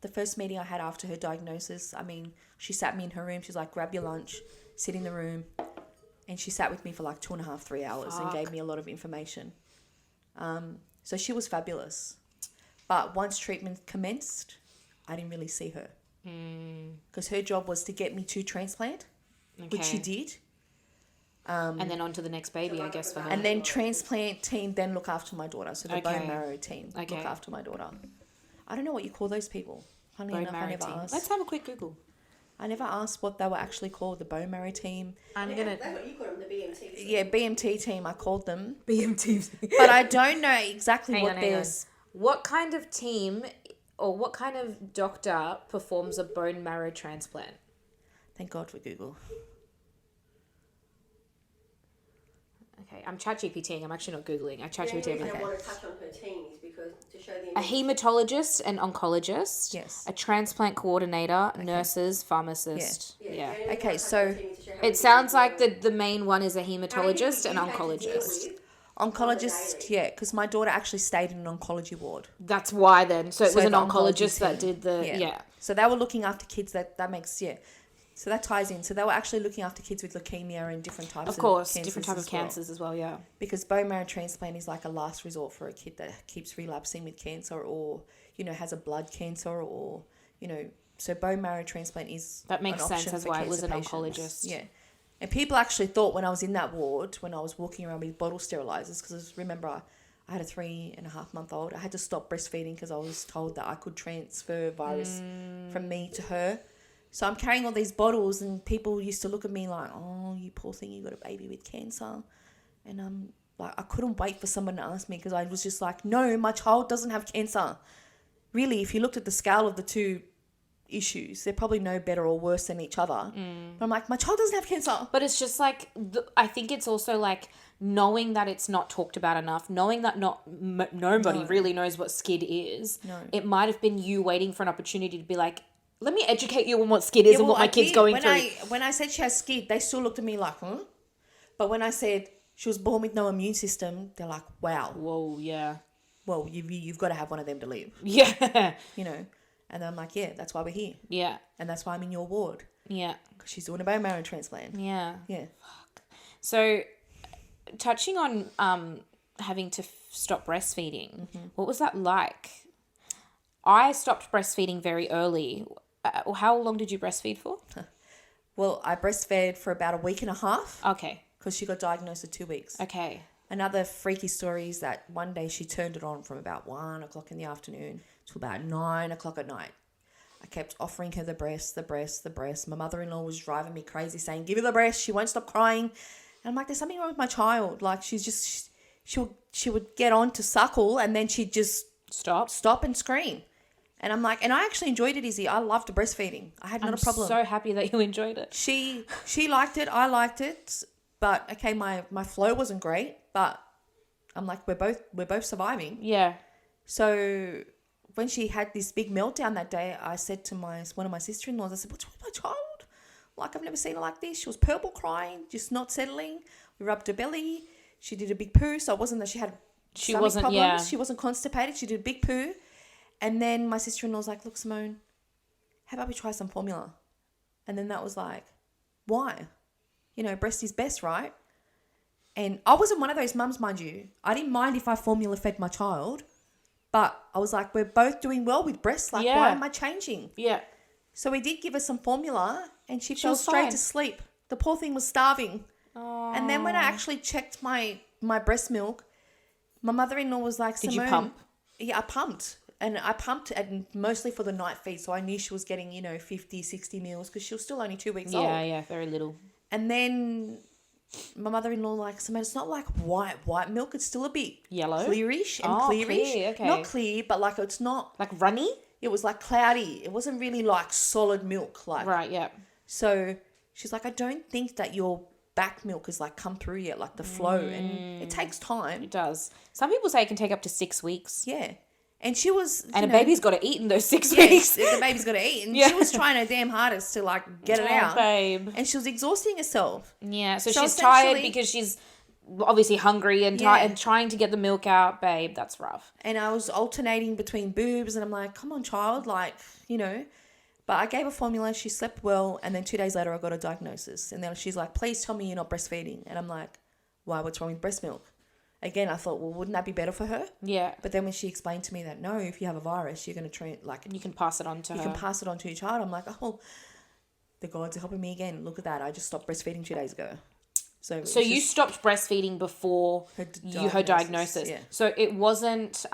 The first meeting I had after her diagnosis, I mean, she sat me in her room. She's like, grab your lunch, sit in the room. And she sat with me for like 2.5, 3 hours and gave me a lot of information. So she was fabulous. But once treatment commenced, I didn't really see her. Because her job was to get me to transplant, which she did. And then on to the next baby, I guess, for her. And then transplant team then look after my daughter. So the bone marrow team look after my daughter. I don't know what you call those people. Funnily enough, I never asked. Let's have a quick Google. I never asked what they were actually called, the bone marrow team. That's what you call them, the BMT team. Yeah, BMT team, I called them. BMT. But I don't know exactly hang on. What kind of team or what kind of doctor performs a bone marrow transplant? Thank God for Google. Okay, I'm ChatGPTing. I'm actually not Googling. I ChatGPT everything. I want to touch on her team is because to show the a hematologist, an oncologist, yes, a transplant coordinator, nurses, pharmacist. Yeah. Okay, so it sounds like the main one is a hematologist and oncologist. Oncologist, yeah, because my daughter actually stayed in an oncology ward. That's why then. So it was an oncologist that did the yeah. So they were looking after kids that makes So that ties in. So they were actually looking after kids with leukemia and different types of cancers. Of course, different types of cancers as well, yeah. Because bone marrow transplant is like a last resort for a kid that keeps relapsing with cancer or, has a blood cancer or, so bone marrow transplant is that makes sense. That's why it was an oncologist. Yeah. And people actually thought when I was in that ward, when I was walking around with bottle sterilizers, because remember, I had a 3.5-month-old. I had to stop breastfeeding because I was told that I could transfer virus from me to her. So I'm carrying all these bottles and people used to look at me like, oh, you poor thing, you got a baby with cancer. And I'm like, I couldn't wait for someone to ask me because I was just like, no, my child doesn't have cancer. Really, if you looked at the scale of the two issues, they're probably no better or worse than each other. But I'm like, my child doesn't have cancer. But it's just like, I think it's also like knowing that it's not talked about enough, knowing that nobody really knows what SCID is. No. It might have been you waiting for an opportunity to be like, let me educate you on what SCID is and what my kid's going through. When I said she has SCID, they still looked at me like, huh? But when I said she was born with no immune system, they're like, wow. Whoa, yeah. Well, you've got to have one of them to live. Yeah. And I'm like, yeah, that's why we're here. Yeah. And that's why I'm in your ward. Yeah. Because she's doing a bone marrow transplant. Yeah. Yeah. Fuck. So, touching on having to stop breastfeeding, what was that like? I stopped breastfeeding very early. How long did you breastfeed for? Well, I breastfed for about 1.5 weeks. Okay. Because she got diagnosed at 2 weeks. Okay. Another freaky story is that one day she turned it on from about 1 o'clock in the afternoon to about 9 o'clock at night. I kept offering her the breast. My mother-in-law was driving me crazy saying, give her the breast. She won't stop crying. And I'm like, there's something wrong with my child. Like she would get on to suckle and then she'd just stop and scream. And I'm like, and I actually enjoyed it, Izzy. I loved breastfeeding. I had not a problem. I'm so happy that you enjoyed it. She liked it. I liked it. But okay, my flow wasn't great. But I'm like, we're both surviving. Yeah. So when she had this big meltdown that day, I said to one of my sister-in-laws, I said, what's wrong with my child? Like, I've never seen her like this. She was purple crying, just not settling. We rubbed her belly. She did a big poo. So it wasn't that she had stomach problems. Yeah. She wasn't constipated. She did a big poo. And then my sister-in-law was like, look, Simone, how about we try some formula? And then that was like, why? Breast is best, right? And I wasn't one of those mums, mind you. I didn't mind if I formula fed my child. But I was like, we're both doing well with breast. Like, why am I changing? Yeah. So we did give her some formula and she fell straight to sleep. The poor thing was starving. Oh. And then when I actually checked my breast milk, my mother-in-law was like, Simone. Did you pump? Yeah, I pumped. And I pumped and mostly for the night feed. So I knew she was getting, 50, 60 mils because she was still only 2 weeks old. Yeah, very little. And then my mother-in-law like, Simone, it's not like white milk. It's still a bit yellow, clearish and clearish. Clear, okay. Not clear, but like it's not. Like runny? It was like cloudy. It wasn't really like solid milk. Like right, yeah. So she's like, I don't think that your back milk has like come through yet, like the flow. And it takes time. It does. Some people say it can take up to 6 weeks. Yeah. And she was... And a baby's got to eat in those 6 weeks. The baby's got to eat. And she was trying her damn hardest to get it out. Babe. And she was exhausting herself. Yeah, so she's tired because she's obviously hungry and Yeah. and trying to get the milk out, babe, that's rough. And I was alternating between boobs, and I'm like, come on, child, like, you know. But I gave her formula, she slept well, and then 2 days later I got a diagnosis. And then she's like, please tell me you're not breastfeeding. And I'm like, why, what's wrong with breast milk? Again, I thought, well, wouldn't that be better for her? Yeah. But then when she explained to me that, no, if you have a virus, you're going to You can pass it on to her. you can pass it on to your child. I'm like, oh, the gods are helping me again. Look at that. I just stopped breastfeeding 2 days ago. So you stopped breastfeeding before her diagnosis. Yeah. So it wasn't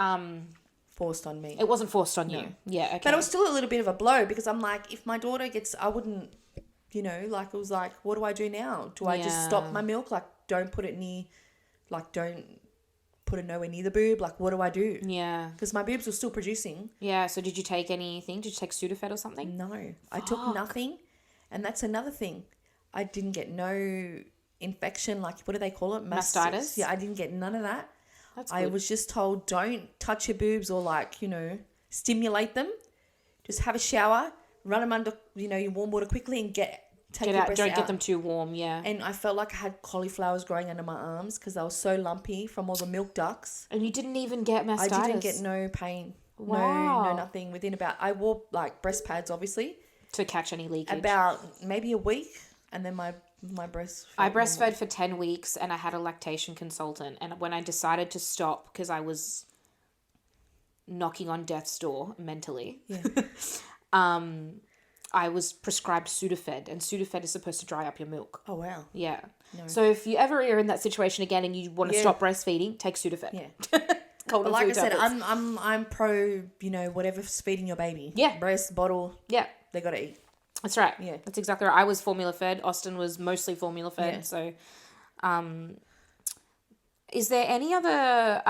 Forced on me. it wasn't forced on you. Yeah, okay. But it was still a little bit of a blow because I'm like, if my daughter gets, I wouldn't, you know, like it was like, what do I do now? Do I just stop my milk? Like, don't put it near, like, don't put it nowhere near the boob. Like, what do I do? Yeah. Because my boobs were still producing. Yeah, so did you take anything? Did you take Sudafed or something? No, I took nothing. And that's another thing. I didn't get no infection, like, what do they call it? Mastitis? Yeah, I didn't get none of that. That's I good. was just told, don't touch your boobs or, like, you know, stimulate them. Just have a shower, run them under, you know, your warm water quickly and take your out. breasts Don't out. get them too warm, yeah. And I felt like I had cauliflowers growing under my arms because they were so lumpy from all the milk ducts. And you didn't even get mastitis? I didn't get no pain. Wow. No, nothing. Within about, I wore, like, breast pads, obviously. To catch any leakage? About maybe a week. And then my breast. I breastfed for 10 weeks and I had a lactation consultant. And when I decided to stop because I was knocking on death's door mentally, I was prescribed Sudafed. And Sudafed is supposed to dry up your milk. Oh, wow. Yeah. No. So if you ever are in that situation again and you want to stop breastfeeding, take Sudafed. Yeah. Cold But and like I flu said, tablets. I'm pro, you know, whatever's feeding your baby. Yeah. Breast, bottle. Yeah. They got to eat. That's right. Yeah. That's exactly right. I was formula fed. Austin was mostly formula fed. Yeah. So, is there any other,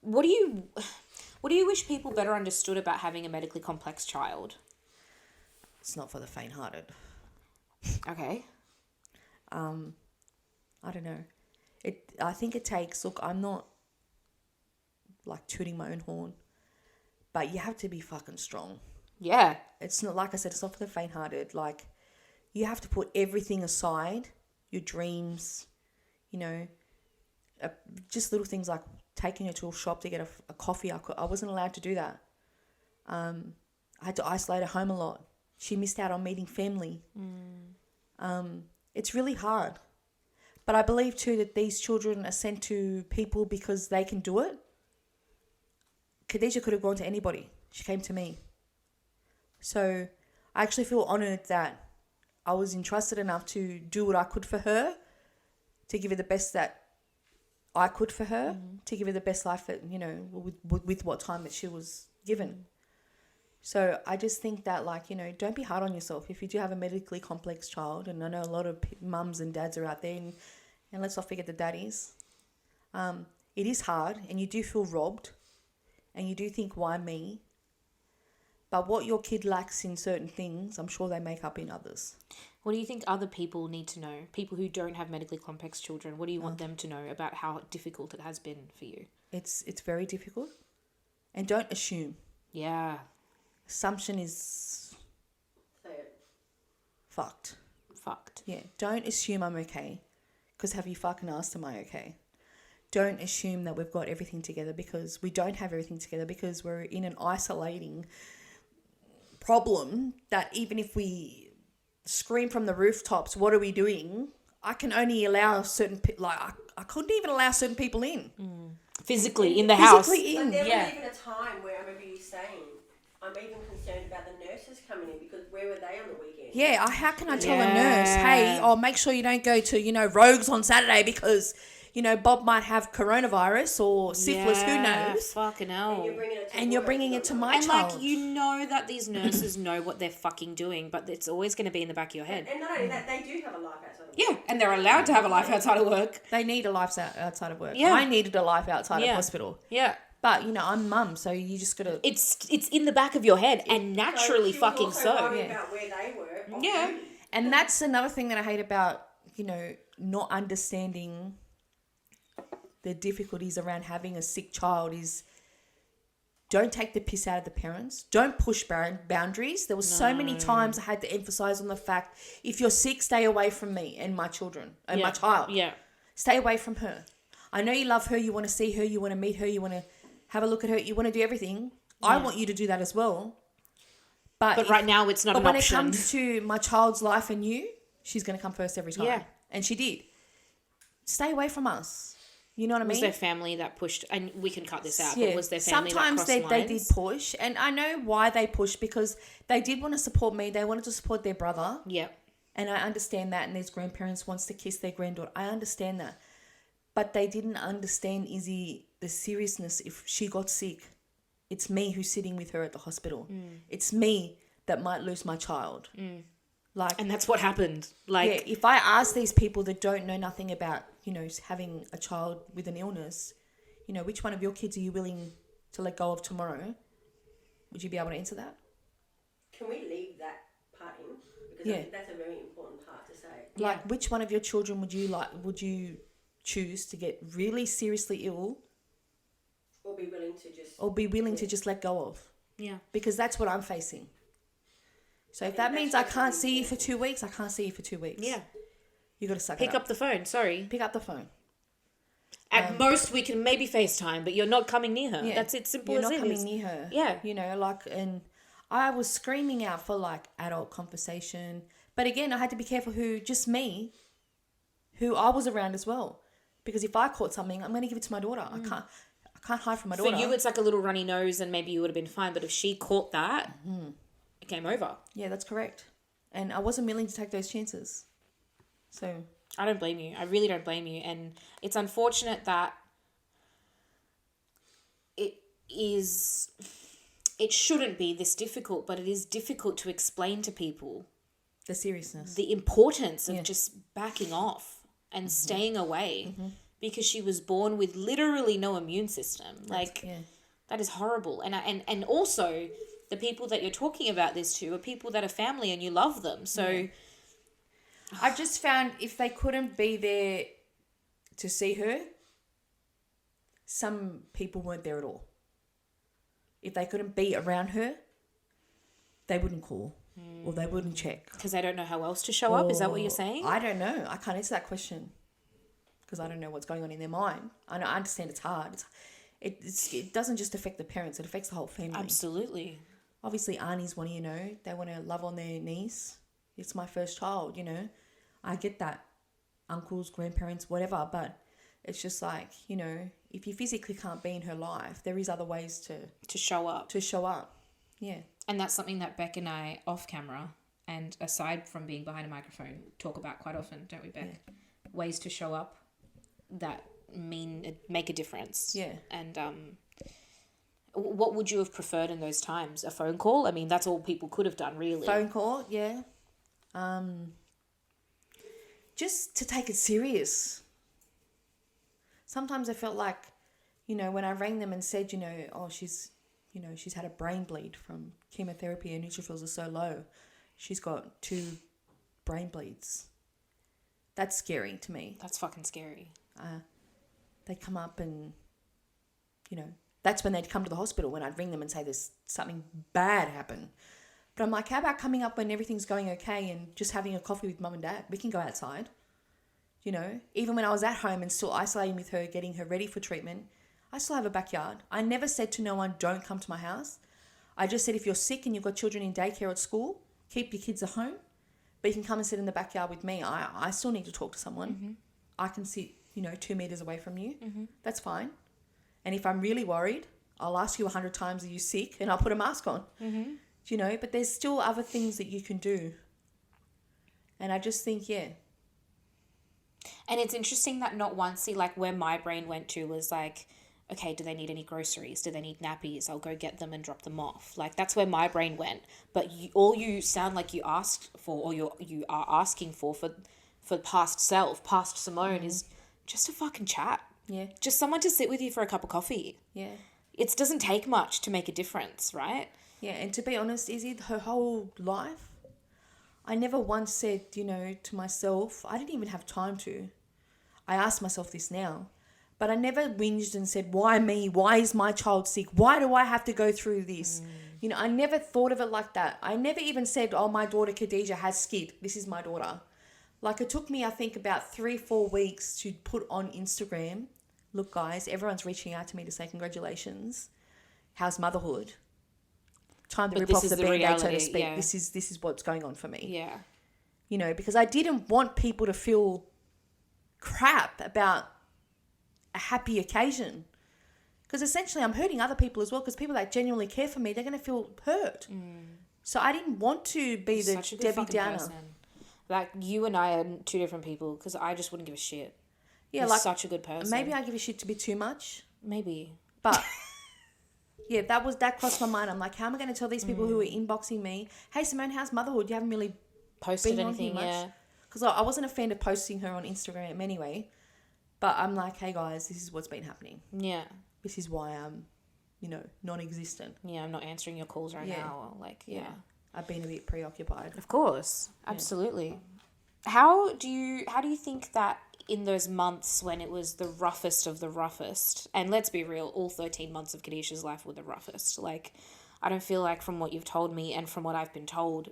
what do you wish people better understood about having a medically complex child? It's not for the faint-hearted. Okay. I don't know. I think it takes, look, I'm not like tooting my own horn, but you have to be fucking strong. Yeah. It's not, like I said, it's not for the faint-hearted. Like, you have to put everything aside, your dreams, you know, just little things like taking her to a shop to get a coffee. I wasn't allowed to do that. I had to isolate her home a lot. She missed out on meeting family. It's really hard. But I believe too that these children are sent to people because they can do it. Khadija could have gone to anybody. She came to me. So I actually feel honoured that I was entrusted enough to do what I could for her, to give her the best that I could for her, to give her the best life that, you know, with what time that she was given. So I just think that, like, you know, don't be hard on yourself. If you do have a medically complex child, and I know a lot of mums and dads are out there, and let's not forget the daddies, it is hard and you do feel robbed and you do think, why me? But what your kid lacks in certain things, I'm sure they make up in others. What do you think other people need to know? People who don't have medically complex children, what do you want them to know about how difficult it has been for you? It's very difficult. And don't assume. Yeah. Assumption is fucked. Yeah. Don't assume I'm okay. Because have you fucking asked, am I okay? Don't assume that we've got everything together, because we don't have everything together, because we're in an isolating problem that even if we scream from the rooftops, what are we doing? I can only allow certain I couldn't even allow certain people in. Physically in the house. Physically in. There was even a time where I remember you saying, I'm even concerned about the nurses coming in, because where were they on the weekend? Yeah, how can I tell a nurse, hey, make sure you don't go to, you know, Rogues on Saturday because, you know, Bob might have coronavirus or syphilis, who knows? Fucking hell. And you're bringing it to my And child. like, you know that these nurses know what they're fucking doing, but it's always going to be in the back of your head. And not only that, they do have a life outside of work. Yeah, and they're allowed to have a life outside of work. They need a life outside of work. Yeah. I needed a life outside of hospital. Yeah. But, you know, I'm mum, so you just got to... It's in the back of your head, and naturally she was fucking also so. worried about where they were. Yeah. And that's another thing that I hate about, you know, not understanding the difficulties around having a sick child is don't take the piss out of the parents. Don't push boundaries. There was so many times I had to emphasize on the fact, if you're sick, stay away from me and my children and my child. Yeah. Stay away from her. I know you love her. You want to see her. You want to meet her. You want to have a look at her. You want to do everything. Yeah. I want you to do that as well. But right now it's not an option. But when it comes to my child's life and you, she's going to come first every time. Yeah. And she did. Stay away from us. You know what I mean? Was there family that pushed, and we can cut this out, yeah. but was there family Sometimes that crossed they did push, and I know why they pushed, because they did want to support me. They wanted to support their brother. Yep. And I understand that, and there's grandparents wants to kiss their granddaughter. I understand that. But they didn't understand, Izzy, the seriousness if she got sick. It's me who's sitting with her at the hospital. It's me that might lose my child. And that's what happened. If I ask these people that don't know nothing about, having a child with an illness, which one of your kids are you willing to let go of tomorrow? Would you be able to answer that? Can we leave that part in? Because I think that's a very important part to say. Which one of your children would you choose to get really seriously ill? Or be willing to just let go of? Yeah. Because that's what I'm facing. So if that means I can't see you for 2 weeks, I can't see you for 2 weeks. Yeah. You got to suck Pick it up. up the phone. Sorry. Pick up the phone. At most, we can maybe FaceTime, but you're not coming near her. Yeah. That's it. Simple as it is. You're not coming near her. Yeah. And I was screaming out for adult conversation. But again, I had to be careful who I was around as well. Because if I caught something, I'm going to give it to my daughter. I can't hide from my daughter. For you, it's like a little runny nose and maybe you would have been fine. But if she caught that, it came over. Yeah, that's correct. And I wasn't willing to take those chances. So I don't blame you. I really don't blame you. And it's unfortunate that it shouldn't be this difficult, but it is difficult to explain to people the seriousness, the importance of just backing off and staying away because she was born with literally no immune system. That is horrible. And also the people that you're talking about this to are people that are family and you love them. So I just found if they couldn't be there to see her, some people weren't there at all. If they couldn't be around her, they wouldn't call or they wouldn't check. Because they don't know how else to show up? Is that what you're saying? I don't know. I can't answer that question because I don't know what's going on in their mind. I understand it's hard. It doesn't just affect the parents. It affects the whole family. Absolutely. Obviously, aunties want to, they want to love on their niece. It's my first child, I get that. Uncles, grandparents, whatever. But it's just if you physically can't be in her life, there is other ways to show up. Yeah. And that's something that Beck and I, off camera, and aside from being behind a microphone, talk about quite often, don't we, Beck? Yeah. Ways to show up that make a difference. Yeah. And what would you have preferred in those times? A phone call? I mean, that's all people could have done, really. Phone call, yeah. Just to take it serious. Sometimes I felt like, when I rang them and said, she's had a brain bleed from chemotherapy and neutrophils are so low. She's got 2 brain bleeds. That's scary to me. That's fucking scary. They come up and, that's when they'd come to the hospital when I'd ring them and say there's something bad happened. But I'm like, how about coming up when everything's going okay and just having a coffee with mum and dad? We can go outside. Even when I was at home and still isolating with her, getting her ready for treatment, I still have a backyard. I never said to no one, don't come to my house. I just said, if you're sick and you've got children in daycare at school, keep your kids at home. But you can come and sit in the backyard with me. I still need to talk to someone. Mm-hmm. I can sit, 2 meters away from you. Mm-hmm. That's fine. And if I'm really worried, I'll ask you 100 times, are you sick? And I'll put a mask on. Mm-hmm. But there's still other things that you can do. And I just think, yeah. And it's interesting that not once, where my brain went to was okay, do they need any groceries? Do they need nappies? I'll go get them and drop them off. That's where my brain went. But all you sound like you asked for, or you are asking for past Simone, is just a fucking chat. Yeah. Just someone to sit with you for a cup of coffee. Yeah. It doesn't take much to make a difference, right? Yeah, and to be honest, Izzy, her whole life, I never once said, to myself, I didn't even have time to. I ask myself this now, but But I never whinged and said, why me? Why is my child sick? Why do I have to go through this? You know, I never thought of it like that. I never even said, oh, my daughter Khadija has SCID. This is my daughter. Like, it took me, I think, about 3-4 weeks to put on Instagram, look, guys, everyone's reaching out to me to say congratulations. How's motherhood? Time to rip off the Band-Aid, so to speak. Yeah. This is what's going on for me. Yeah. You know, because I didn't want people to feel crap about a happy occasion. Because essentially I'm hurting other people as well, because people that genuinely care for me, they're going to feel hurt. So I didn't want to be the Debbie Downer. Person. Like, you and I are two different people, because I just wouldn't give a shit. Yeah, you're like, such a good person. Maybe I give a shit to be too much. Maybe. But yeah, that crossed my mind. I'm like, how am I going to tell these people who are inboxing me, hey Simone, how's motherhood? You haven't really posted anything much. Because I wasn't a fan of posting her on Instagram anyway. But I'm like, hey guys, this is what's been happening. Yeah. This is why I'm, you know, non-existent. Yeah, I'm not answering your calls right now. Or like, yeah. I've been a bit preoccupied. Of course. Absolutely. Yeah. How do you think that in those months when it was the roughest of the roughest, and let's be real, all 13 months of Khadijah's life were the roughest. Like, I don't feel like, from what you've told me and from what I've been told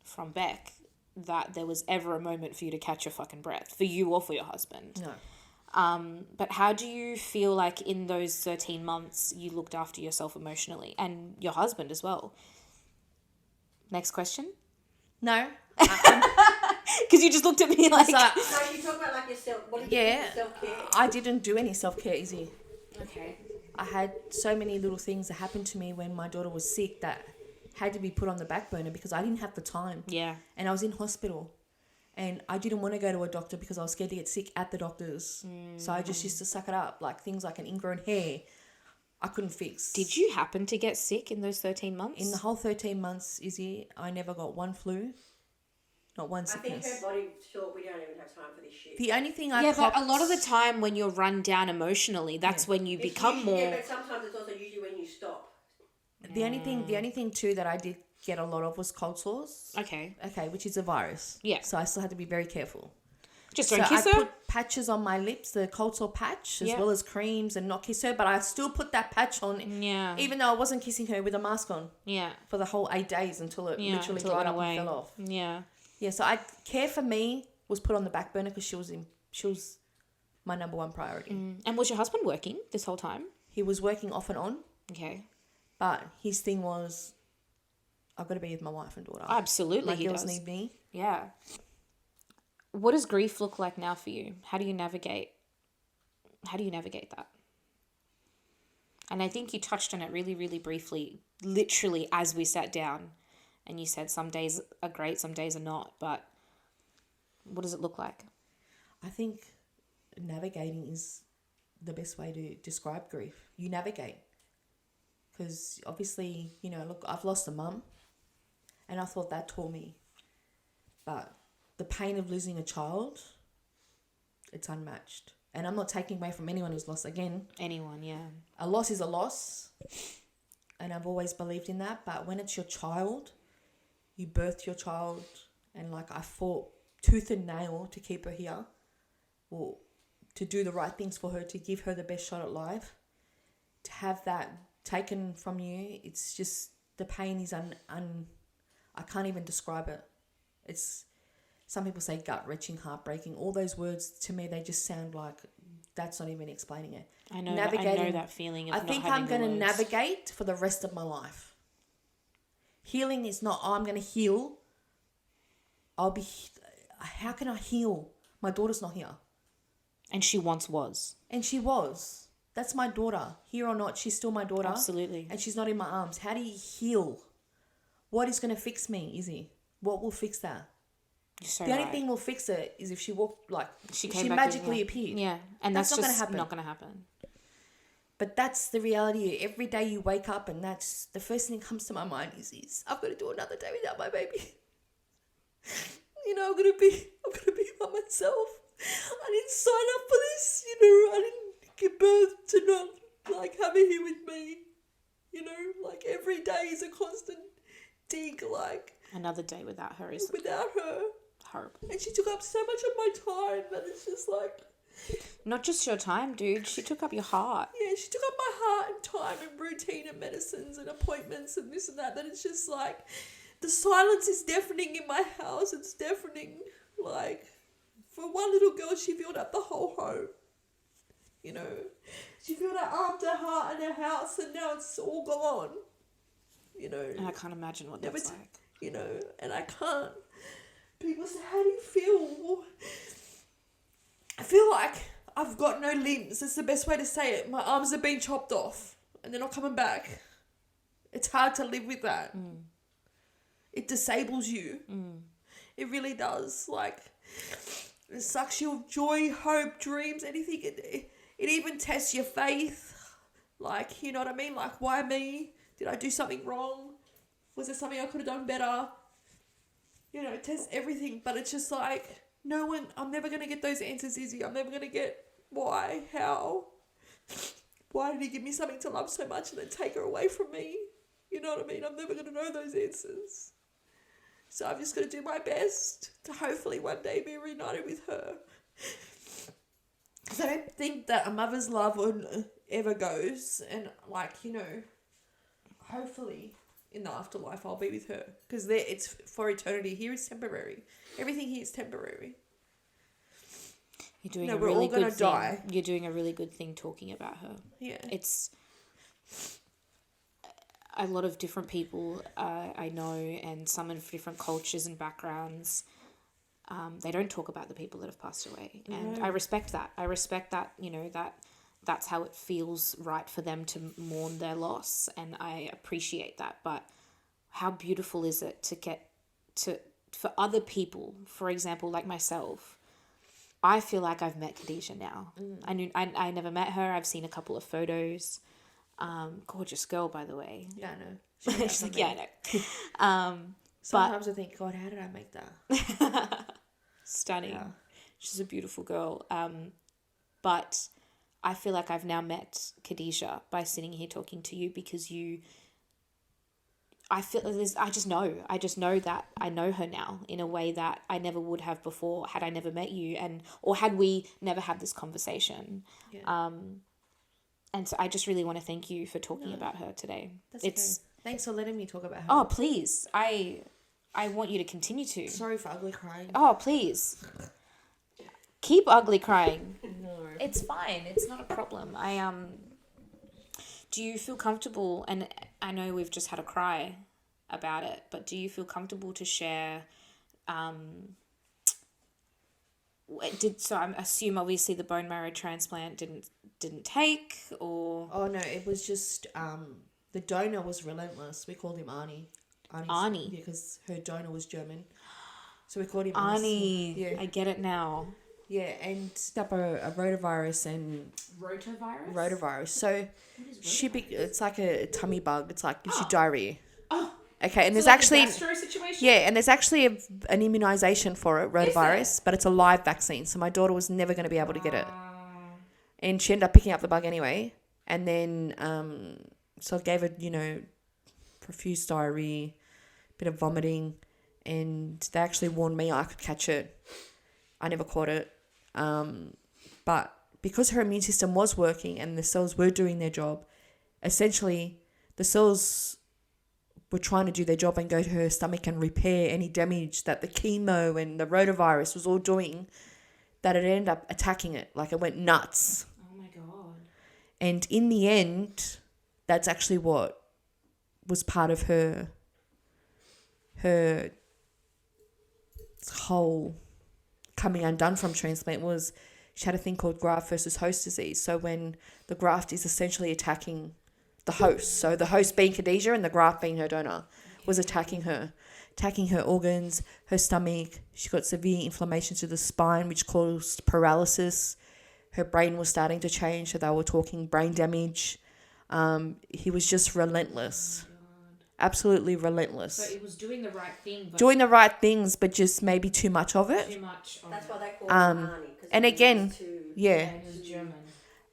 from Beck, that there was ever a moment for you to catch your fucking breath, for you or for your husband. No. But how do you feel like in those 13 months you looked after yourself emotionally and your husband as well? Next question. No. Because you just looked at me like... So you talk about like yourself. What did you do for self-care? I didn't do any self-care, Izzy. Okay. I had so many little things that happened to me when my daughter was sick that had to be put on the back burner because I didn't have the time. Yeah. And I was in hospital. And I didn't want to go to a doctor because I was scared to get sick at the doctor's. So I just used to suck it up. Like things like an ingrown hair, I couldn't fix. Did you happen to get sick in those 13 months? In the whole 13 months, Izzy, I never got one flu. Not one sickness. I think her body thought we don't even have time for this shit. The only thing I but a lot of the time when you're run down emotionally, that's when you become more... Yeah, but sometimes it's also usually when you stop. The only thing too that I did get a lot of was cold sores. Okay, which is a virus. Yeah. So I still had to be very careful. Just don't kiss her? I put patches on my lips, the cold sore patch, as well as creams, and not kiss her, but I still put that patch on, even though I wasn't kissing her with a mask on. Yeah. For the whole 8 days until it literally dried up and fell off. Yeah. Yeah, so care for me was put on the back burner because she was my number one priority. And was your husband working this whole time? He was working off and on. Okay. But his thing was, I've got to be with my wife and daughter. Absolutely, my girls need me. Yeah. What does grief look like now for you? How do you navigate that? And I think you touched on it really, really briefly, literally as we sat down, and you said some days are great, some days are not, but what does it look like? I think navigating is the best way to describe grief. You navigate. Because obviously, you know, look, I've lost a mum, and I thought that taught me. But the pain of losing a child, it's unmatched. And I'm not taking away from anyone who's lost, again. Anyone, yeah. A loss is a loss. And I've always believed in that. But when it's your child, you birthed your child, and like I fought tooth and nail to keep her here, or to do the right things for her, to give her the best shot at life. To have that taken from you, it's just, the pain is I can't even describe it. It's, some people say gut-wrenching, heartbreaking. All those words, to me, they just sound like, that's not even explaining it. I know that feeling of I not think having I'm going to words. navigate for the rest of my life. Healing is not, I'm going to heal. How can I heal? My daughter's not here. And she once was. And she was. That's my daughter. Here or not, she's still my daughter. Absolutely. And she's not in my arms. How do you heal? What is going to fix me, Izzy? What will fix that? You're so the only right. thing will fix it is if she walked, like, she magically appeared. Yeah, and that's not just going to happen. Not going to happen. But that's the reality. Every day you wake up, and that's the first thing that comes to my mind is I've got to do another day without my baby. You know, I'm gonna be by myself. I didn't sign up for this. You know, I didn't give birth to not like have her here with me. You know, like every day is a constant dig. Like another day without her is without her horrible. and she took up so much of my time that it's just like Not just your time, dude. She took up your heart. Yeah, she took up my heart and time and routine and medicines and appointments and this and that. That it's just like, the silence is deafening in my house. It's deafening. Like, for one little girl, she filled up the whole home. You know, she filled her arms, her heart, and her house, and now it's all gone. You know. And I can't imagine what that's like. You know, and I can't. People say, how do you feel? I feel like I've got no limbs. That's the best way to say it. My arms have been chopped off and they're not coming back. It's hard to live with that. It disables you. It really does. Like, it sucks your joy, hope, dreams, anything. It even tests your faith. Like, you know what I mean? Like, why me? Did I do something wrong? Was there something I could have done better? You know, it tests everything. But it's just like, I'm never going to get those answers easy. I'm never going to get why, how. Why did he give me something to love so much and then take her away from me? You know what I mean? I'm never going to know those answers. So I've just got to do my best to hopefully one day be reunited with her. Because I don't think that a mother's love ever goes. And, like, you know, hopefully in the afterlife I'll be with her. Because there it's for eternity. Here is temporary. Everything here is temporary. You're doing we're all going to die. You're doing a really good thing talking about her. Yeah. It's a lot of different people I know, and some in different cultures and backgrounds. They don't talk about the people that have passed away. And I respect that. I respect that, you know, that's how it feels right for them to mourn their loss. And I appreciate that. But how beautiful is it to get for other people, for example, like myself, I feel like I've met Khadija now. I never met her. I've seen a couple of photos. Gorgeous girl, by the way. Yeah, I know. She's like, yeah, I know. Sometimes I think, God, how did I make that? Stunning. Yeah. She's a beautiful girl. But I feel like I've now met Khadija by sitting here talking to you, because I just know that I know her now in a way that I never would have before had I never met you, or had we never had this conversation. Yeah. And so I just really want to thank you for talking about her today. That's okay. Thanks for letting me talk about her. Oh, please. I want you to continue to. Sorry for ugly crying. Oh, please. Keep ugly crying. No. It's fine. It's not a problem. Do you feel comfortable, and I know we've just had a cry about it, but do you feel comfortable to share, so I assume obviously the bone marrow transplant didn't take, or? Oh no, it was just, the donor was relentless. We called him Arnie. Arnie? Yeah, because her donor was German. So we called him Arnie. Yeah. I get it now. Yeah, and up a rotavirus and... Rotavirus. So it's like a tummy bug. It's like gives you diarrhea. Oh. Okay, and there's like actually... a gastro situation? Yeah, and there's actually an immunisation for it, rotavirus, but it's a live vaccine. So my daughter was never going to be able to get it. And she ended up picking up the bug anyway. And then, so I gave her, you know, profuse diarrhea, bit of vomiting, and they actually warned me I could catch it. I never caught it. But because her immune system was working and the cells were doing their job, essentially the cells were trying to do their job and go to her stomach and repair any damage that the chemo and the rotavirus was all doing, that it ended up attacking it. Like, it went nuts. Oh my God. And in the end, that's actually what was part of her whole coming undone from transplant, was she had a thing called graft versus host disease. So when the graft is essentially attacking the host, so the host being Khadija and the graft being her donor, was attacking her organs, her stomach. She got severe inflammation to the spine, which caused paralysis. Her brain was starting to change, so they were talking brain damage. He was just relentless. Absolutely relentless. So it was doing the right thing. But doing the right things, but just maybe too much of it. too much. That's why they call him Arnie. And again, yeah. It was German.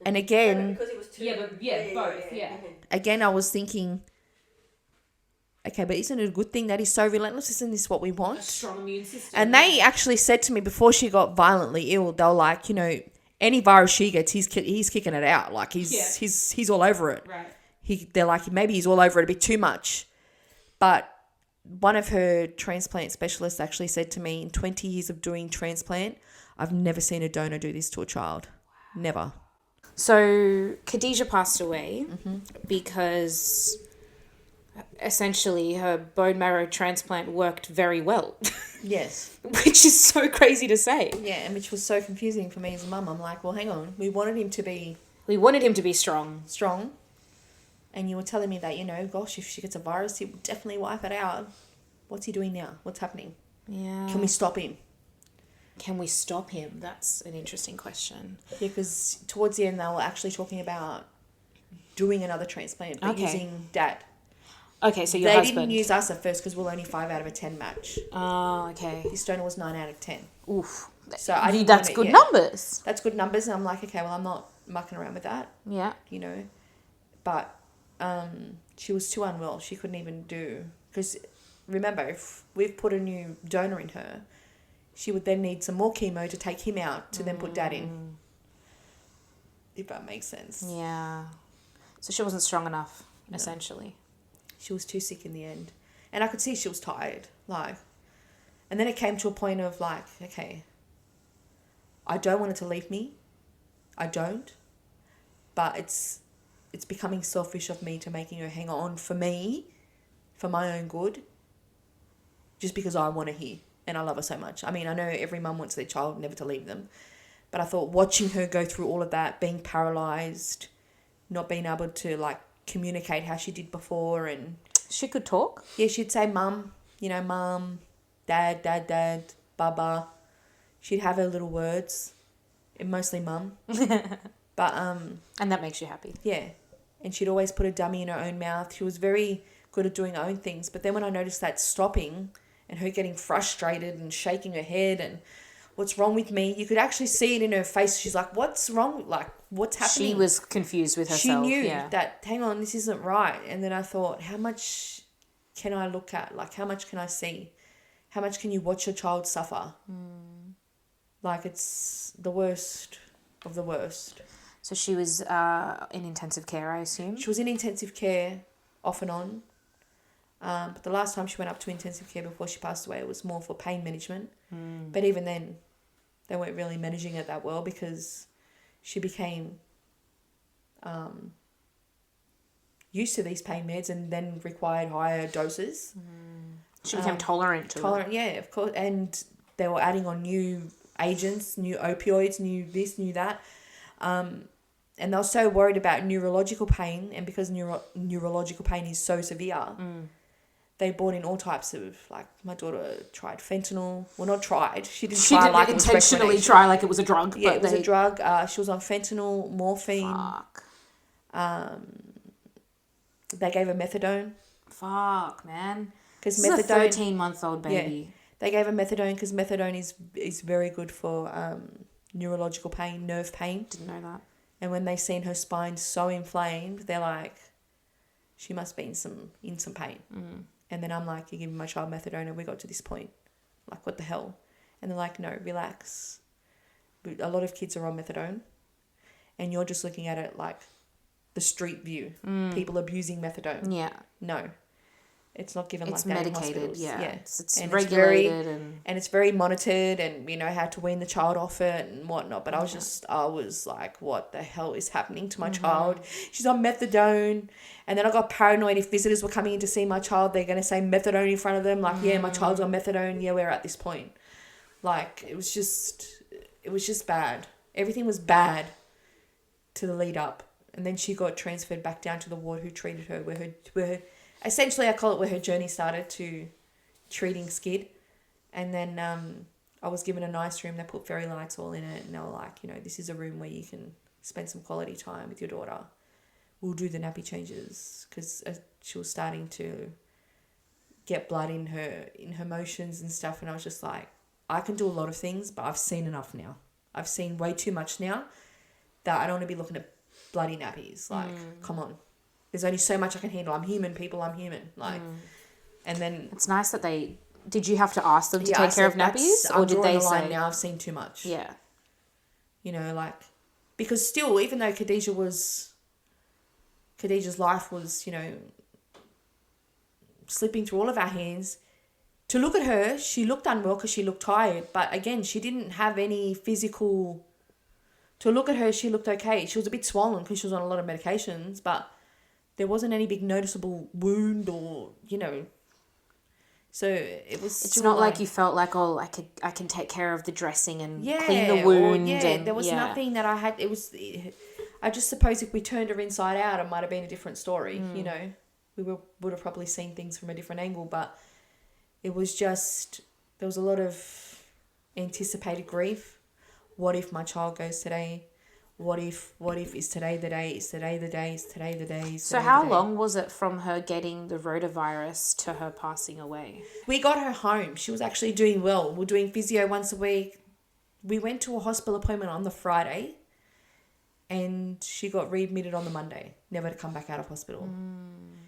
And again, because it was too. Both. Again, I was thinking, okay, but isn't it a good thing that he's so relentless? Isn't this what we want? A strong immune system. And they actually said to me before she got violently ill, they were like, you know, any virus she gets, he's kicking it out. Like he's all over it. Right. They're like, maybe he's all over it a bit too much. But one of her transplant specialists actually said to me, in 20 years of doing transplant, I've never seen a donor do this to a child. Never. So Khadija passed away because essentially her bone marrow transplant worked very well. Yes. Which is so crazy to say. Yeah, and which was so confusing for me as a mum. I'm like, well, hang on. We wanted him to be strong. And you were telling me that, gosh, if she gets a virus, he would definitely wipe it out. What's he doing now? What's happening? Yeah. Can we stop him? That's an interesting question. Yeah, because towards the end, they were actually talking about doing another transplant, but using Dad. Okay, so your they husband. didn't use us at first because we're only 5 out of a 10 match. Oh, okay. This donor was 9 out of 10. Oof. So that's good numbers. That's good numbers. And I'm like, okay, well, I'm not mucking around with that. Yeah. But she was too unwell. She couldn't even do... Because remember, if we've put a new donor in her, she would then need some more chemo to take him out to then put Dad in. If that makes sense. Yeah. So she wasn't strong enough, essentially. She was too sick in the end. And I could see she was tired. And then it came to a point of like, okay, I don't want it to leave me. I don't. But it's becoming selfish of me to making her hang on for me, for my own good, just because I want her here and I love her so much. I mean, I know every mum wants their child never to leave them. But I thought watching her go through all of that, being paralysed, not being able to communicate how she did before, and she could talk. Yeah, she'd say mum, mum, dad, baba. She'd have her little words, and mostly mum. But and that makes you happy. Yeah, and she'd always put a dummy in her own mouth. She was very good at doing her own things. But then when I noticed that stopping and her getting frustrated and shaking her head and what's wrong with me, you could actually see it in her face. She's like, what's wrong? What's happening? She was confused with herself. She knew that, hang on, this isn't right. And then I thought, how much can I look at? How much can I see? How much can you watch your child suffer? It's the worst of the worst. So she was in intensive care, I assume? She was in intensive care off and on. But the last time she went up to intensive care before she passed away, it was more for pain management. But even then, they weren't really managing it that well because she became used to these pain meds and then required higher doses. She became tolerant to it. Yeah, of course. And they were adding on new agents, new opioids, new this, new that. And they were so worried about neurological pain, and because neurological pain is so severe, they brought in all types of, my daughter tried fentanyl. Well, not tried. She didn't try like it was intentionally try like it was a drug. Yeah, it was a drug. She was on fentanyl, morphine. Fuck. They gave her methadone. Fuck, man. Because methadone. This is a 13-month-old baby. Yeah, they gave her methadone because methadone is very good for neurological pain, nerve pain. Didn't know that. And when they seen her spine so inflamed, they're like, she must be in some pain. And then I'm like, you're giving my child methadone and we got to this point. What the hell? And they're like, no, relax. A lot of kids are on methadone and you're just looking at it like the street view. People abusing methadone. Yeah. No. It's not given it's like that medicated, in hospitals. yeah. It's and regulated and it's very monitored, and you know how to wean the child off it and whatnot. But I was like, what the hell is happening to my child? She's on methadone. And then I got paranoid if visitors were coming in to see my child, they're going to say methadone in front of them. Yeah, my child's on methadone. Yeah, we're at this point. It was just bad. Everything was bad to the lead up. And then she got transferred back down to the ward who treated her, where her essentially, I call it where her journey started to treating SCID. And then I was given a nice room. They put fairy lights all in it. And they were like, this is a room where you can spend some quality time with your daughter. We'll do the nappy changes. Because she was starting to get blood in her motions and stuff. And I was just like, I can do a lot of things, but I've seen enough now. I've seen way too much now that I don't want to be looking at bloody nappies. Come on. There's only so much I can handle. I'm human, people. I'm human. And then it's nice that they. Did you have to ask them to take care of nappies, or did they say now? I've seen too much. Yeah. you know, like, because still, even though Khadijah's life was, you know, slipping through all of our hands, to look at her, she looked unwell because she looked tired. But again, she didn't have any physical... To look at her, she looked okay. She was a bit swollen because she was on a lot of medications, but there wasn't any big noticeable wound or, you know... So it was... It's not like you felt like, oh, I can take care of the dressing and clean the wound. And, there was nothing that I had... It was... I just suppose if we turned her inside out, it might have been a different story, you know. We would have probably seen things from a different angle, but it was just... There was a lot of anticipated grief. What if my child goes today? What if is today the day? Is today the day? Is today the day? So how long was it from her getting the rotavirus to her passing away? We got her home. She was actually doing well. We're doing physio once a week. We went to a hospital appointment on the Friday and she got readmitted on the Monday, never to come back out of hospital.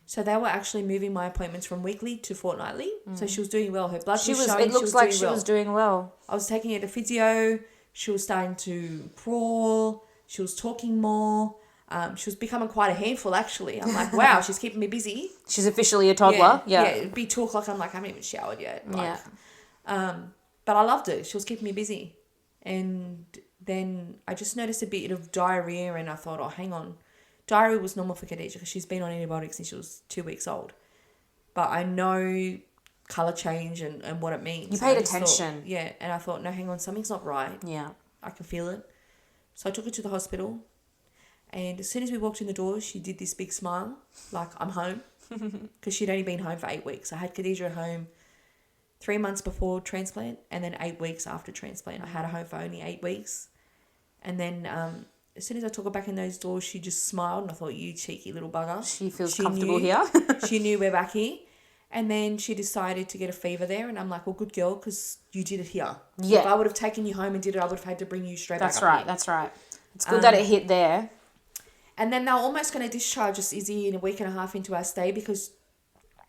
So they were actually moving my appointments from weekly to fortnightly. So she was doing well. Her blood was showing. It looks like she was doing well. I was taking her to physio. She was starting to crawl. She was talking more. She was becoming quite a handful, actually. I'm like, wow, she's keeping me busy. She's officially a toddler. Yeah. It'd be 2 o'clock. I'm like, I haven't even showered yet. Like, but I loved it. She was keeping me busy. And then I just noticed a bit of diarrhea and I thought, oh, hang on. Diarrhea was normal for Khadija because she's been on antibiotics since she was 2 weeks old. But I know colour change and what it means. You paid attention. And I thought, no, hang on, something's not right. Yeah. I can feel it. So I took her to the hospital. And as soon as we walked in the door, she did this big smile, like, I'm home. Because she'd only been home for 8 weeks. I had Khadija at home 3 months before transplant and then 8 weeks after transplant. I had her home for only 8 weeks. And then as soon as I took her back in those doors, she just smiled. And I thought, you cheeky little bugger. She feels comfortable here. She knew we're back here. And then she decided to get a fever there. And I'm like, well, good girl, because you did it here. Yeah. If I would have taken you home and did it, I would have had to bring you straight back up here. That's right. It's good that it hit there. And then they were almost going to discharge us Izzy in a week and a half into our stay because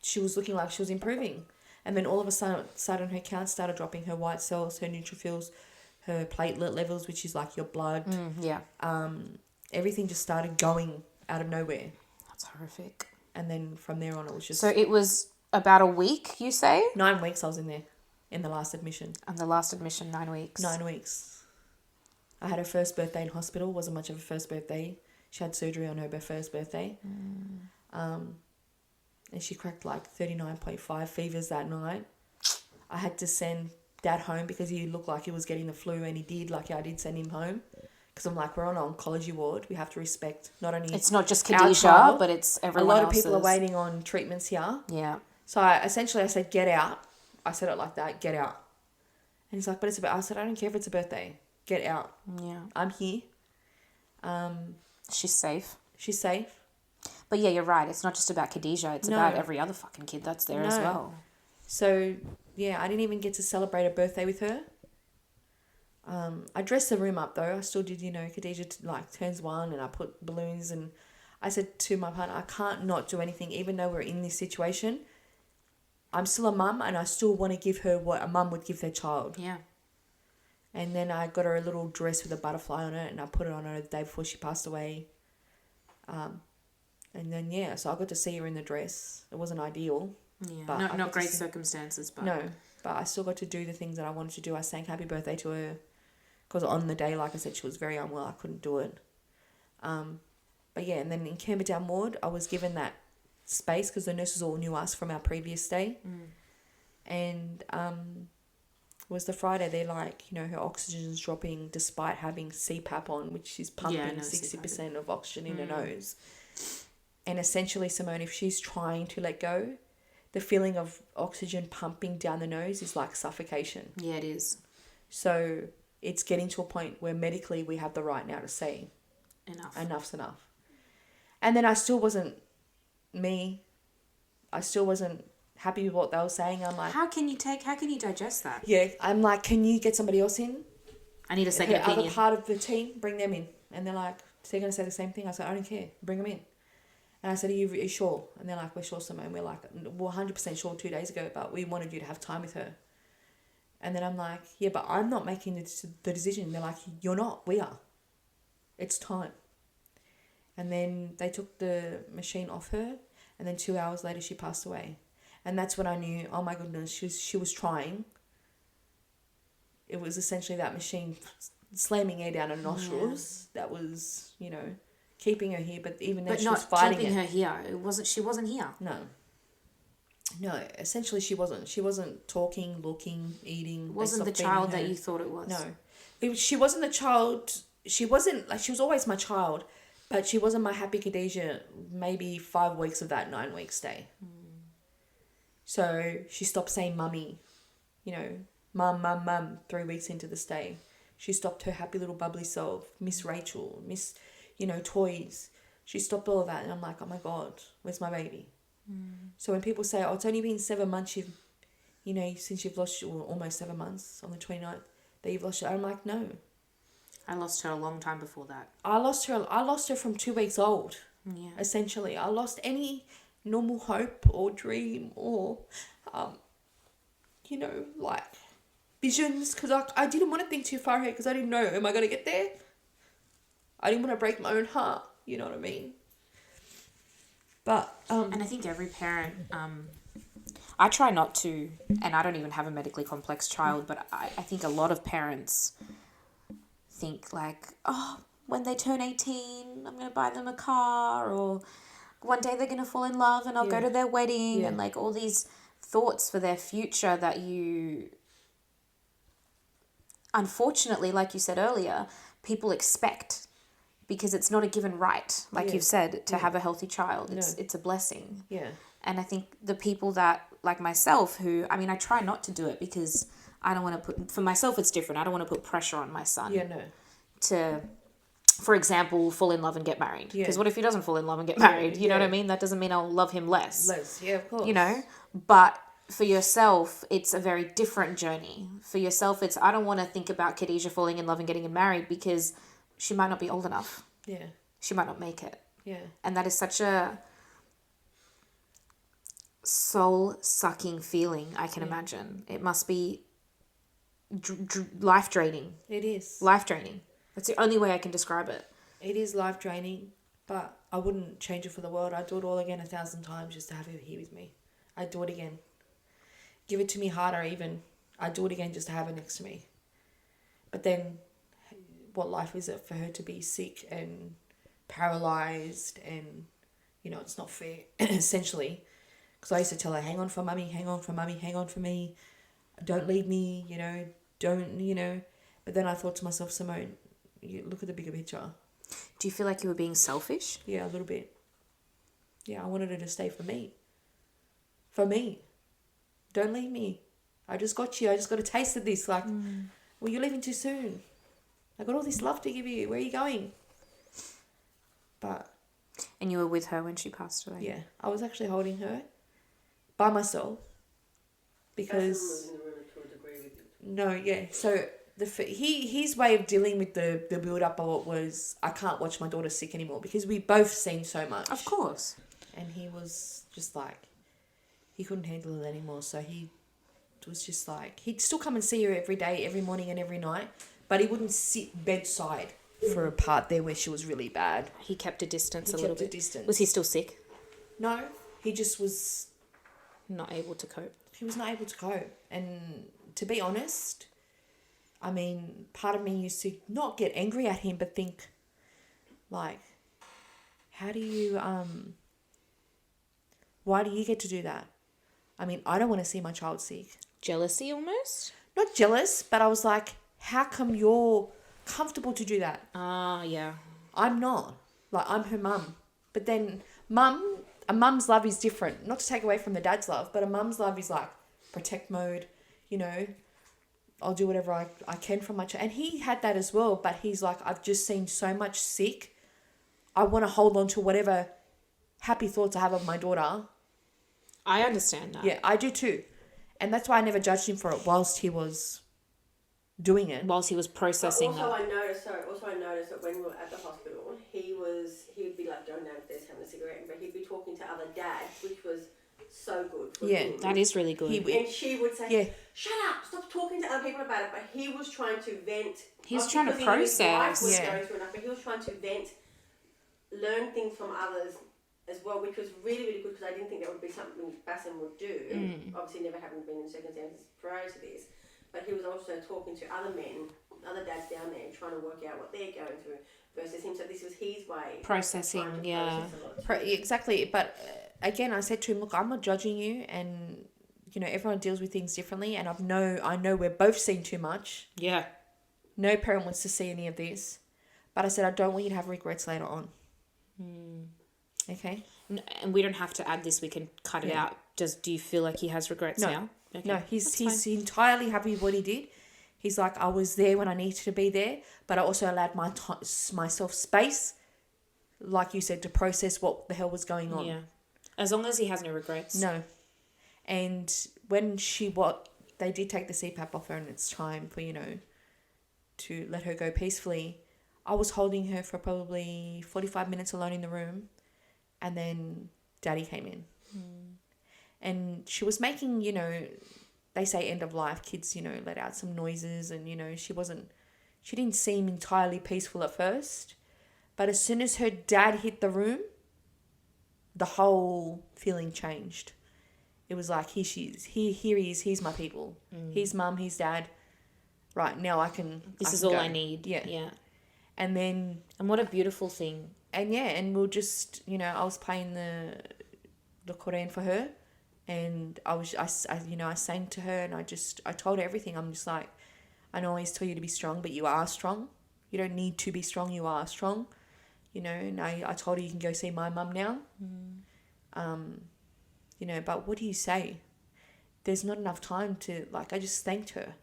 she was looking like she was improving. And then all of a sudden her count started dropping, her white cells, her neutrophils, her platelet levels, which is like your blood. Everything just started going out of nowhere. That's horrific. And then from there on it was just... So it was about a week, you say? 9 weeks I was in there, in the last admission. And the last admission, 9 weeks. 9 weeks. I had her first birthday in hospital. Wasn't much of a first birthday. She had surgery on her first birthday. And she cracked like 39.5 fevers that night. I had to send Dad home because he looked like he was getting the flu, and he did. Like, I did send him home. Because I'm like, we're on an oncology ward. We have to respect not only... It's not just Khadija, but it's everyone else's. A lot of people are waiting on treatments here. Yeah. So I said, get out. I said it like that, get out. And he's like, but it's I said, I don't care if it's a birthday. Get out. Yeah. I'm here. She's safe. She's safe. But yeah, you're right. It's not just about Khadija. It's about every other fucking kid that's there as well. So, yeah, I didn't even get to celebrate a birthday with her. I dressed the room up though. I still did, Khadija turns 1 and I put balloons, and I said to my partner, I can't not do anything even though we're in this situation. I'm still a mum and I still want to give her what a mum would give their child. Yeah. And then I got her a little dress with a butterfly on it and I put it on her the day before she passed away. And then, so I got to see her in the dress. It wasn't ideal. Yeah, but not great circumstances, but... No, but I still got to do the things that I wanted to do. I sang happy birthday to her because on the day, like I said, she was very unwell. I couldn't do it. But yeah, and then in Combined ward, I was given that space because the nurses all knew us from our previous stay. And it was the Friday, they're like, her oxygen's dropping despite having CPAP on, which is pumping 60% of oxygen in her nose. And essentially, Simone, if she's trying to let go, the feeling of oxygen pumping down the nose is like suffocation. Yeah, it is. So it's getting to a point where medically we have the right now to say, enough's enough. And then I still wasn't me. I still wasn't happy with what they were saying. I'm like, how can you digest that? Yeah, I'm like, can you get somebody else in? I need a second opinion. Other part of the team, bring them in. And they're like, so they're going to say the same thing? I said, I don't care. Bring them in. And I said, are you sure? And they're like, we're sure, Simone. We're like, we're 100% sure 2 days ago, but we wanted you to have time with her. And then I'm like, yeah, but I'm not making the decision. They're like, you're not, we are. It's time. And then they took the machine off her, and then 2 hours later she passed away. And that's when I knew, oh my goodness, she was trying. It was essentially that machine slamming air down her nostrils that was, you know, keeping her here. But even then, But she was not fighting keeping it. her here. She wasn't here. No, essentially she wasn't. She wasn't talking, looking, eating. It wasn't the child that you thought it was. No, she wasn't the child. She wasn't, like, she was always my child, but she wasn't my happy Khadija maybe 5 weeks of that 9 week stay. So she stopped saying mummy, you know, mum, 3 weeks into the stay. She stopped her happy little bubbly self, Miss Rachel, Miss, you know, toys. She stopped all of that, and I'm like, oh my God, where's my baby? So when people say, oh, it's only been 7 months, you know, since you've lost, or almost 7 months on the 29th, that you've lost her, I'm like, no. I lost her a long time before that. I lost her from 2 weeks old. Yeah. Essentially. I lost any normal hope or dream or, you know, like visions, because I didn't want to think too far ahead, because I didn't know, am I going to get there? I didn't want to break my own heart, you know what I mean? But and I think every parent, I try not to, and I don't even have a medically complex child, but I think a lot of parents think like, oh, when they turn 18, I'm going to buy them a car, or one day they're going to fall in love and I'll go to their wedding, and like all these thoughts for their future that you, unfortunately, like you said earlier, people expect, because it's not a given right, like you've said, to have a healthy child. It's a blessing. Yeah. And I think the people that, like myself, who, I mean, I try not to do it because I don't want to put, for myself it's different. I don't want to put pressure on my son to, for example, fall in love and get married. Because what if he doesn't fall in love and get married? You know what I mean? That doesn't mean I'll love him less. Yeah, of course. You know? But for yourself, it's a very different journey. For yourself, it's, I don't want to think about Khadija falling in love and getting married because she might not be old enough. Yeah. She might not make it. Yeah. And that is such a soul-sucking feeling, I can imagine. It must be life-draining. It is. Life-draining. That's the only way I can describe it. It is life-draining, but I wouldn't change it for the world. I'd do it all again 1,000 times just to have her here with me. I'd do it again. Give it to me harder even. I'd do it again just to have her next to me. But then, what life is it for her to be sick and paralysed, and, you know, it's not fair, essentially. Because I used to tell her, hang on for mummy, hang on for mummy, hang on for me. Don't leave me, you know, don't, you know. But then I thought to myself, Simone, you look at the bigger picture. Do you feel like you were being selfish? Yeah, a little bit. Yeah, I wanted her to stay for me. For me. Don't leave me. I just got you. I just got a taste of this. Like, well, you're leaving too soon. I got all this love to give you. Where are you going? But... And you were with her when she passed away? Yeah. I was actually holding her by myself. Because... No, yeah. So, his way of dealing with the build-up of it was, I can't watch my daughter sick anymore, because we both seen so much. Of course. And he was just like... He couldn't handle it anymore, so he was just like... He'd still come and see her every day, every morning and every night, but he wouldn't sit bedside for a part there where she was really bad. He kept a distance He a little kept a bit. distance. Was he still sick? No, he just was... Not able to cope. He was not able to cope. And to be honest, I mean, part of me used to not get angry at him, but think, like, how do you... Why do you get to do that? I mean, I don't want to see my child sick. Jealousy almost? Not jealous, but I was like, how come you're comfortable to do that? Yeah. I'm not. Like, I'm her mum. But then a mum's love is different. Not to take away from the dad's love, but a mum's love is like protect mode, you know. I'll do whatever I can for my child. And he had that as well, but he's like, I've just seen so much sick. I want to hold on to whatever happy thoughts I have of my daughter. I understand that. Yeah, I do too. And that's why I never judged him for it whilst he was doing it. Whilst he was processing Also, I noticed that when we were at the hospital, he would be like down downstairs having a cigarette, but he'd be talking to other dads, which was so good for Yeah, him. That is really good. And she would say, Yeah. shut up, stop talking to other people about it. But he was trying to vent. He's not trying to because he knew his wife process. was Yeah. going through enough, but he was trying to vent, learn things from others as well, which was really, really good, because I didn't think that would be something Bassem would do. Obviously, never having been in circumstances prior to this. But he was also talking to other men, other dads down there, trying to work out what they're going through versus him. So this was his way. Processing, of trying to yeah. process a lot too. Exactly. But again, I said to him, look, I'm not judging you, and you know, everyone deals with things differently, and I know we're both seeing too much. Yeah. No parent wants to see any of this. But I said, I don't want you to have regrets later on. Okay? And we don't have to add this. We can cut it out. Do you feel like he has regrets No. now? Okay. No, he's entirely happy with what he did. He's like, I was there when I needed to be there, but I also allowed myself space, like you said, to process what the hell was going on. Yeah. As long as he has no regrets. No. And when they did take the CPAP off her, and it's time for, to let her go peacefully, I was holding her for probably 45 minutes alone in the room, and then Daddy came in. And she was making, they say end of life, kids, let out some noises, and, she didn't seem entirely peaceful at first. But as soon as her dad hit the room, the whole feeling changed. It was like, here he is, he's my people. He's mum, he's dad. Right, now I can This is go. all I need. Yeah. Yeah. And then... And what a beautiful thing. And yeah, and we'll just, I was playing the Quran for her, and I sang to her, and I told her everything. I'm just like, I know I always tell you to be strong, but you are strong. You don't need to be strong, you are strong. And I told her you can go see my mum now. But what do you say? There's not enough time to, I just thanked her.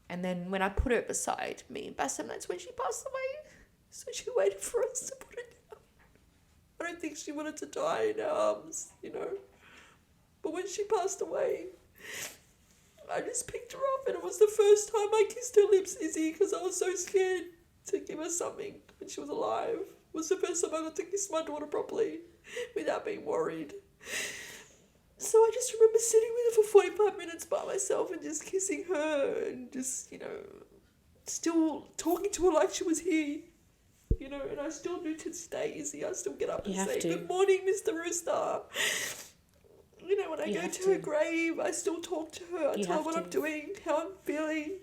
And then when I put her beside me and Bassem, that's when she passed away. So she waited for us to put her down. I don't think she wanted to die in our arms, But when she passed away, I just picked her up, and it was the first time I kissed her lips, Izzy, because I was so scared to give her something when she was alive. It was the first time I got to kiss my daughter properly without being worried. So I just remember sitting with her for 45 minutes by myself and just kissing her and just, still talking to her like she was here. And I still do to this day, Izzy. I still get up and say, good morning, Mr. Rooster. When I go to her grave, I still talk to her. I tell her what I'm doing, how I'm feeling.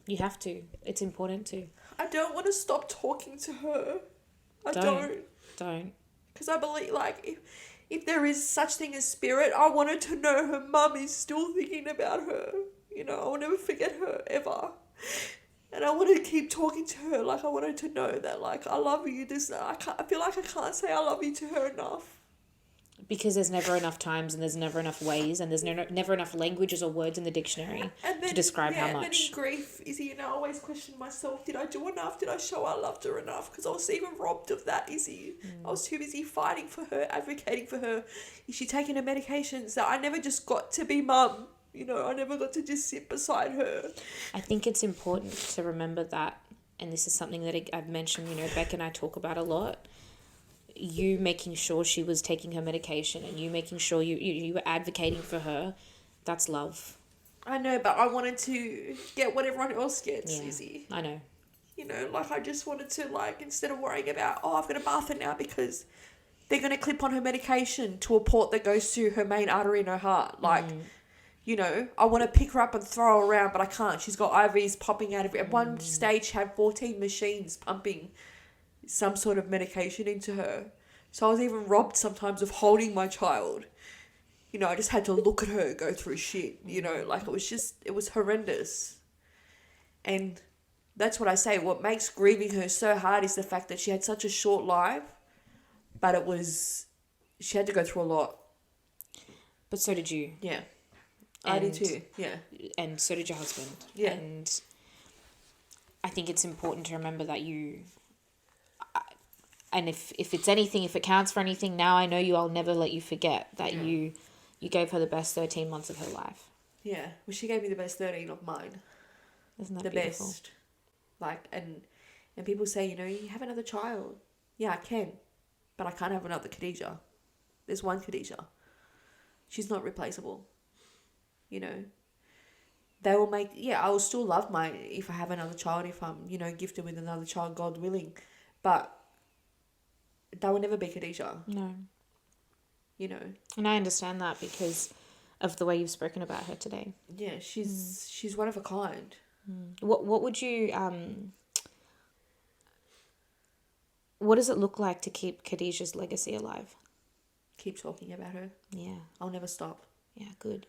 You have to. It's important to. I don't want to stop talking to her. I Don't. Because I believe, if there is such thing as spirit, I want her to know her mum is still thinking about her. I will never forget her, ever. And I want to keep talking to her. I want her to know that, I love you. I feel like I can't say I love you to her enough. Because there's never enough times, and there's never enough ways, and there's never enough languages or words in the dictionary to describe how much. And then in grief, Izzy, I always question myself, did I do enough? Did I show I loved her enough? Because I was even robbed of that, Izzy. I was too busy fighting for her, advocating for her. Is she taking her medications? That I never just got to be mum. I never got to just sit beside her. I think it's important to remember that, and this is something that I've mentioned, Beck and I talk about a lot. You making sure she was taking her medication, and you making sure you were advocating for her, that's love. I know, but I wanted to get what everyone else gets, Izzy. I know. I just wanted to, instead of worrying about, I've got to bath her now because they're going to clip on her medication to a port that goes to her main artery in her heart. I want to pick her up and throw her around, but I can't. She's got IVs popping out of it. At one stage, she had 14 machines pumping some sort of medication into her. So I was even robbed sometimes of holding my child. I just had to look at her go through shit, it was horrendous. And that's what I say. What makes grieving her so hard is the fact that she had such a short life, but she had to go through a lot. But so did you. Yeah. I did too, yeah. And so did your husband. Yeah. And I think it's important to remember that and if it's anything, if it counts for anything, now I know I'll never let you forget that you gave her the best 13 months of her life. Yeah. Well, she gave me the best 13 of mine. Isn't that the beautiful? Best. And people say, you have another child. Yeah, I can. But I can't have another Khadija. There's one Khadija. She's not replaceable. You know, they will make, I will still love if I have another child, if I'm, gifted with another child, God willing. But they will never be Khadija. No. You know. And I understand that because of the way you've spoken about her today. Yeah, she's one of a kind. What would you what does it look like to keep Khadija's legacy alive? Keep talking about her. Yeah. I'll never stop. Yeah, good.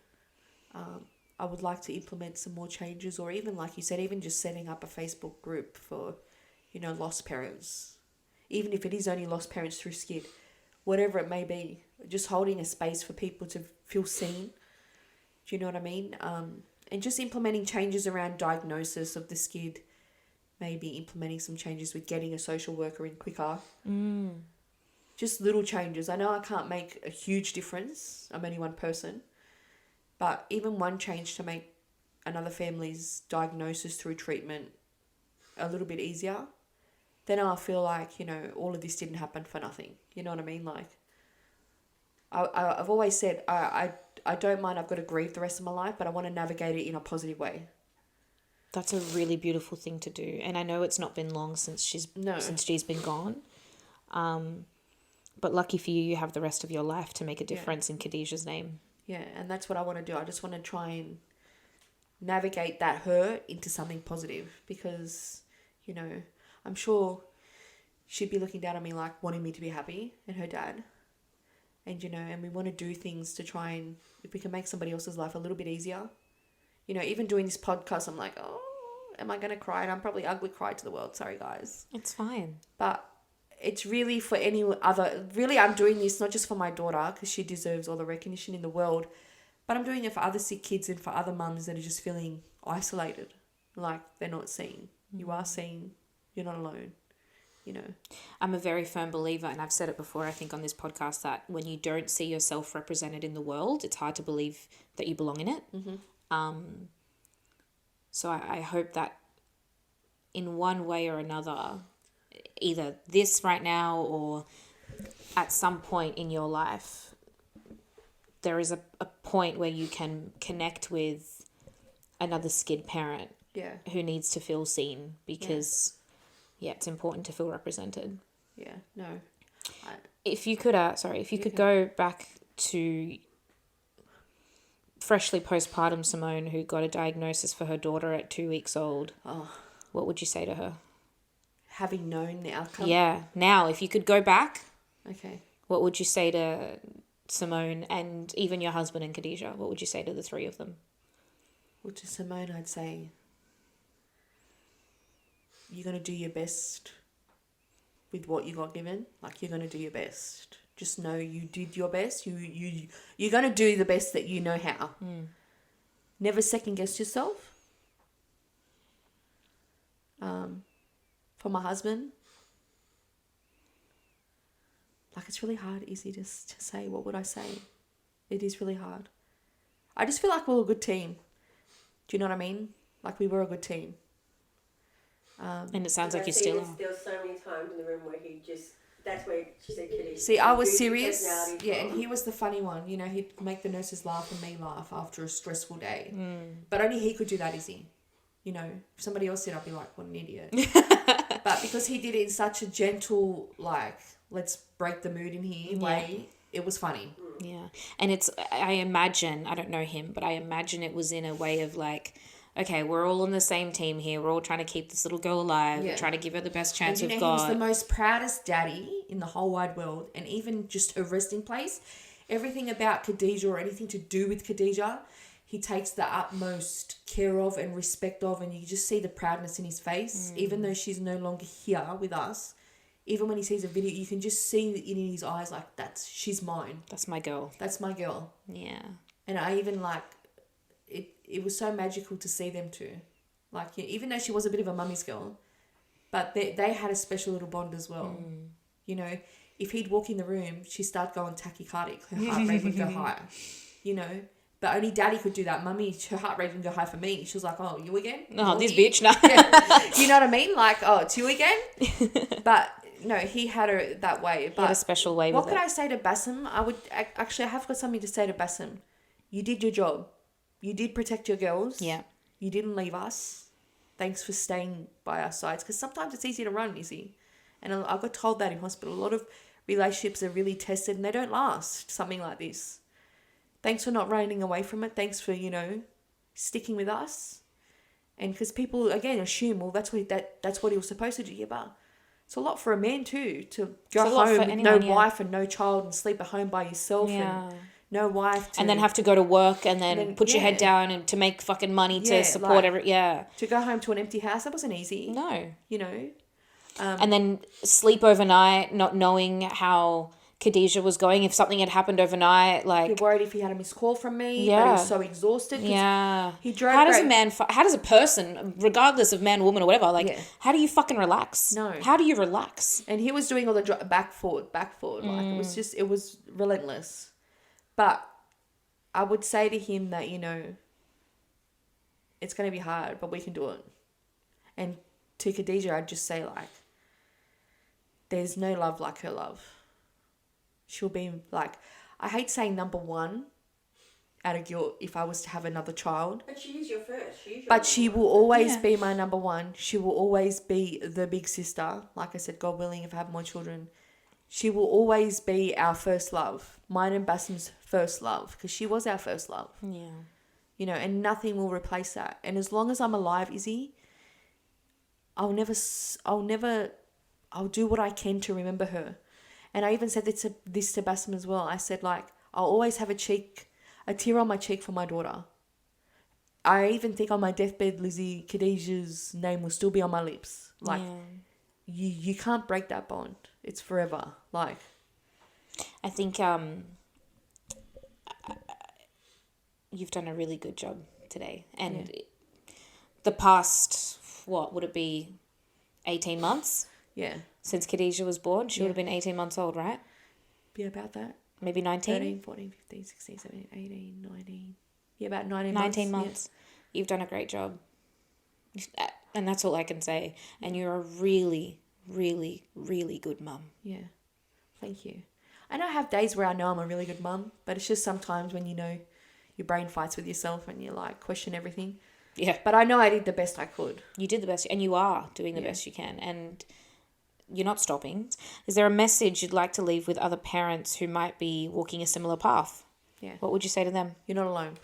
I would like to implement some more changes, or even, like you said, even just setting up a Facebook group for, lost parents. Even if it is only lost parents through SCID, whatever it may be, just holding a space for people to feel seen. Do you know what I mean? And just implementing changes around diagnosis of the SCID, maybe implementing some changes with getting a social worker in quicker. Just little changes. I know I can't make a huge difference. I'm only one person. But even one change to make another family's diagnosis through treatment a little bit easier, then I'll feel like, all of this didn't happen for nothing. You know what I mean? Like, I've always said, I don't mind, I've got to grieve the rest of my life, but I want to navigate it in a positive way. That's a really beautiful thing to do. And I know it's not been long since she's been gone. But lucky for you, you have the rest of your life to make a difference in Khadija's name. Yeah, and that's what I want to do. I just want to try and navigate that hurt into something positive because, I'm sure she'd be looking down on me like wanting me to be happy, and her dad. And, and we want to do things to try and, if we can make somebody else's life a little bit easier. Even doing this podcast, I'm like, oh, am I going to cry? And I'm probably ugly cry to the world. Sorry, guys. It's fine. But it's really for any other, really I'm doing this not just for my daughter because she deserves all the recognition in the world, but I'm doing it for other sick kids and for other mums that are just feeling isolated, like they're not seen. You are seen, you're not alone, I'm a very firm believer, and I've said it before, I think on this podcast, that when you don't see yourself represented in the world, it's hard to believe that you belong in it. So I hope that in one way or another, either this right now or at some point in your life, there is a point where you can connect with another SCID parent who needs to feel seen because, it's important to feel represented. Yeah, no. If you could, go back to freshly postpartum Simone, who got a diagnosis for her daughter at 2 weeks old, what would you say to her? Having known the outcome? Yeah. Now, if you could go back, okay, what would you say to Simone and even your husband and Khadija? What would you say to the three of them? Well, to Simone, I'd say you're going to do your best with what you got given. Like, you're going to do your best. Just know you did your best. You're going to do the best that you know how. Never second guess yourself. For my husband, like, it's really hard, easy to say. What would I say? It is really hard. I just feel like we're a good team. Do you know what I mean? Like, we were a good team. And it sounds like you still are. There were so many times in the room where that's where she said Kitty. See, I was serious. Yeah, and he was the funny one. He'd make the nurses laugh and me laugh after a stressful day. But only he could do that, Izzy. If somebody else did, I'd be like, what an idiot. But because he did it in such a gentle, like, let's break the mood in here way, it was funny. Yeah. And I imagine, I don't know him, but I imagine it was in a way of like, okay, we're all on the same team here. We're all trying to keep this little girl alive. We're trying to give her the best chance we've got. He was the most proudest daddy in the whole wide world. And even just her resting place, everything about Khadija or anything to do with Khadija, he takes the utmost care of and respect of, and you just see the proudness in his face, even though she's no longer here with us. Even when he sees a video, you can just see it in his eyes, like, she's mine. That's my girl. That's my girl. Yeah. And I even, like, it was so magical to see them two. Like, even though she was a bit of a mummy's girl, but they had a special little bond as well. If he'd walk in the room, she'd start going tachycardic. Her heart rate would go higher, But only Daddy could do that. Mummy, her heart rate didn't go high for me. She was like, oh, you again? Oh, this bitch. No. Yeah. You know what I mean? Like, oh, it's you again? But no, he had her that way. He had a But special way what with could it. I say to Bassem? I have got something to say to Bassem. You did your job. You did protect your girls. Yeah. You didn't leave us. Thanks for staying by our sides. Because sometimes it's easy to run, Izzy. And I got told that in hospital. A lot of relationships are really tested and they don't last. Something like this. Thanks for not running away from it. Thanks for, sticking with us. And because people, again, assume, well, that's what he was supposed to do. Yeah, but it's a lot for a man too, to go home with no wife and no child and sleep at home by yourself and no wife. And then have to go to work and then put your head down and to make fucking money to support To go home to an empty house, that wasn't easy. No. And then sleep overnight, not knowing how Khadija was going. If something had happened overnight, you're worried if he had a missed call from me. But he was so exhausted. He drove. How does a person, regardless of man, woman, or whatever, how do you fucking relax? No. How do you relax? And he was doing all the back forward. Like it was relentless. But I would say to him that it's going to be hard, but we can do it. And to Khadija, I'd just say there's no love like her love. She'll be I hate saying number one out of guilt if I was to have another child. But she is your first. But she will always be my number one. She will always be the big sister. Like I said, God willing, if I have more children, she will always be our first love. Mine and Bassem's first love, because she was our first love. Yeah. And nothing will replace that. And as long as I'm alive, Izzy, I'll do what I can to remember her. And I even said this to Bassem as well. I said, I'll always have a tear on my cheek for my daughter. I even think on my deathbed, Lizzie, Khadija's name will still be on my lips. You can't break that bond. It's forever. I think you've done a really good job today. And the past, what would it be, 18 months? Yeah. Since Khadija was born, she would have been 18 months old, right? Yeah, about that. Maybe 19? 13, 14, 15, 16, 17, 18, 19. Yeah, about 19 months. Yeah. You've done a great job. And that's all I can say. And you're a really, really, really good mum. Yeah. Thank you. I know I have days where I know I'm a really good mum, but it's just sometimes when your brain fights with yourself and you question everything. Yeah. But I know I did the best I could. You did the best, and you are doing the best you can. And you're not stopping. Is there a message you'd like to leave with other parents who might be walking a similar path? Yeah. What would you say to them? You're not alone.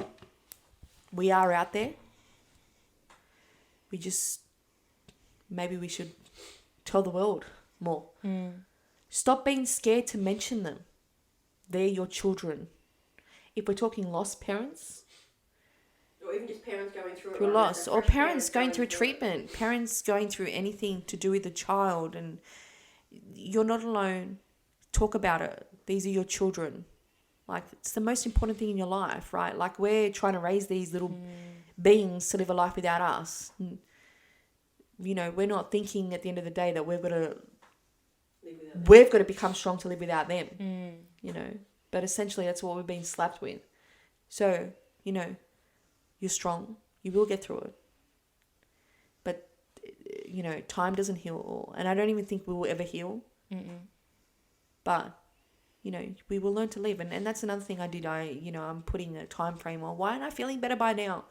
We are out there. Maybe we should tell the world more. Stop being scared to mention them. They're your children. If we're talking lost parents, or even just parents going through loss, or parents going through treatment, parents going through anything to do with the child, and you're not alone. Talk about it. These are your children. It's the most important thing in your life, right? We're trying to raise these little beings to live a life without us. And, we're not thinking at the end of the day that we've got to become strong to live without them. But essentially that's what we've been slapped with. So, you're strong. You will get through it. But, time doesn't heal all. And I don't even think we will ever heal. But, we will learn to live. And that's another thing I did. I'm putting a time frame on. Why aren't I feeling better by now?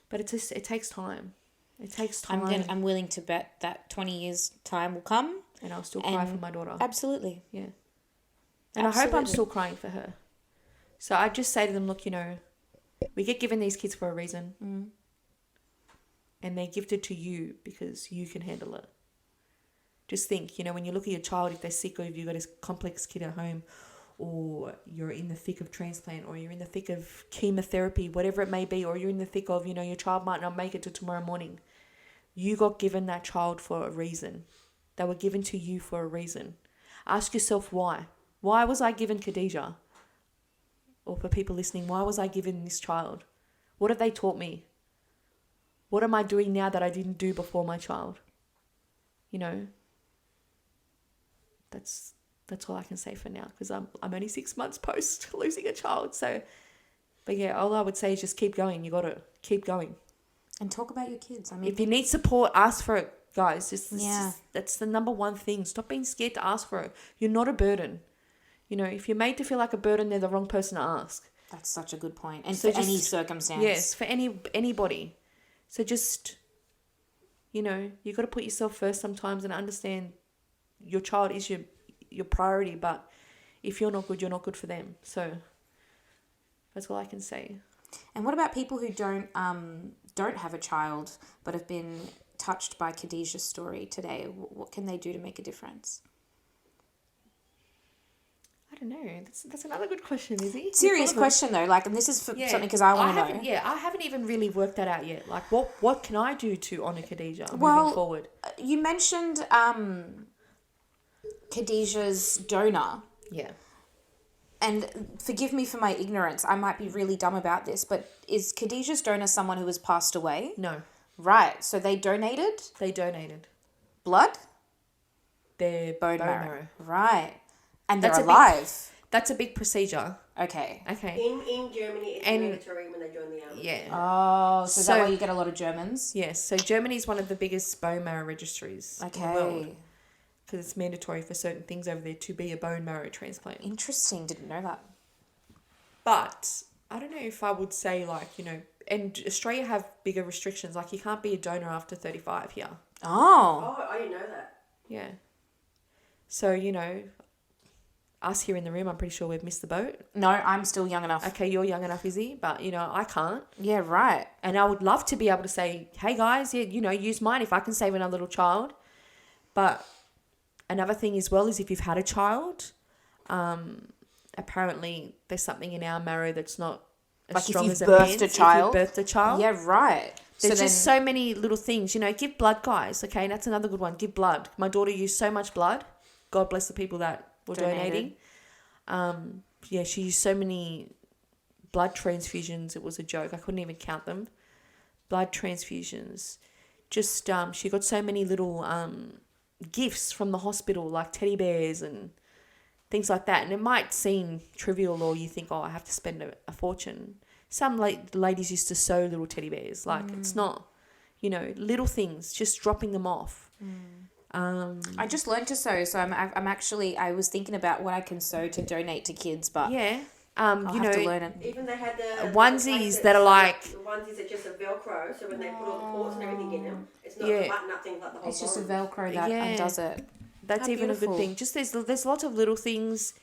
But it takes time. It takes time. I'm willing to bet that 20 years' time will come. And I'll still cry for my daughter. Absolutely. Yeah. And I hope I'm still crying for her. So I just say to them, look, we get given these kids for a reason. And they're gifted to you because you can handle it. Just think, when you look at your child, if they're sick or if you've got a complex kid at home, or you're in the thick of transplant, or you're in the thick of chemotherapy, whatever it may be, or you're in the thick of, your child might not make it to tomorrow morning. You got given that child for a reason. They were given to you for a reason. Ask yourself why. Why was I given Khadija? Or for people listening, why was I given this child? What have they taught me? What am I doing now that I didn't do before my child? That's all I can say for now, because I'm only 6 months post losing a child. So, but yeah, all I would say is just keep going. You got to keep going. And talk about your kids. I mean, if you need support, ask for it. guys. Yeah. That's the number one thing. Stop being scared to ask for it. You're not a burden. You know, if you're made to feel like a burden, they're the wrong person to ask. That's such a good point. And So for any just- circumstance. Yes, for anybody. So just, you know, you got to put yourself first sometimes and understand your child is your priority, but if you're not good, you're not good for them. So that's all I can say. And what about people who don't have a child but have been touched by Khadija's story today? What can they do to make a difference? I don't know. That's another good question, Izzy. Serious question though, like, and this is for something because I want to know. Yeah, I haven't even really worked that out yet. Like, what can I do to honour Khadija moving forward? You mentioned Khadija's donor. Yeah. And forgive me for my ignorance, I might be really dumb about this, but is Khadija's donor someone who has passed away? No. Right, so they donated They donated blood? their Bone marrow. Right. And they're That's a big- alive. That's a big procedure. Okay. Okay. In Germany, it's mandatory when they join the army. Yeah. Oh, so is that So- why you get a lot of Germans? Yes. So Germany is one of the biggest bone marrow registries in the world. Okay. Because it's mandatory for certain things over there to be a bone marrow transplant. Interesting. Didn't know that. But I don't know if I would say, like, you know, and Australia have bigger restrictions. Like, you can't be a donor after 35 here. Oh. Oh, I didn't know that. Yeah. So, you know, us here in the room, I'm pretty sure we've missed the boat. No, I'm still young enough. Okay, you're young enough, Izzy, but, you know, I can't. Yeah, right. And I would love to be able to say, hey, guys, yeah, you know, use mine if I can save another little child. But another thing as well is if you've had a child, apparently there's something in our marrow that's not as Like if strong you've as a birthed man's. a child? If you've birthed a child. Yeah, right. There's just so many little things, you know, give blood, guys. Okay, and that's another good one. Give blood. My daughter used so much blood. God bless the people that were donating. Yeah, she used so many blood transfusions. It was a joke. I couldn't even count them. Blood transfusions. Just, she got so many little gifts from the hospital, like teddy bears and things like that. And it might seem trivial, or you think, oh, I have to spend a fortune. Some ladies used to sew little teddy bears. Like, it's not, you know, little things, just dropping them off. I just learned to sew, so I'm actually, I was thinking about what I can sew to donate to kids, but yeah. I'll You have know, to learn it. Even they had the onesies that are like... The onesies that just a Velcro, so when they put all the ports and everything in them, it's not Yeah. the button up thing like the whole It's just a bottom. Velcro that Yeah. undoes it. That's How even a beautiful. good thing. Just there's lots of little things,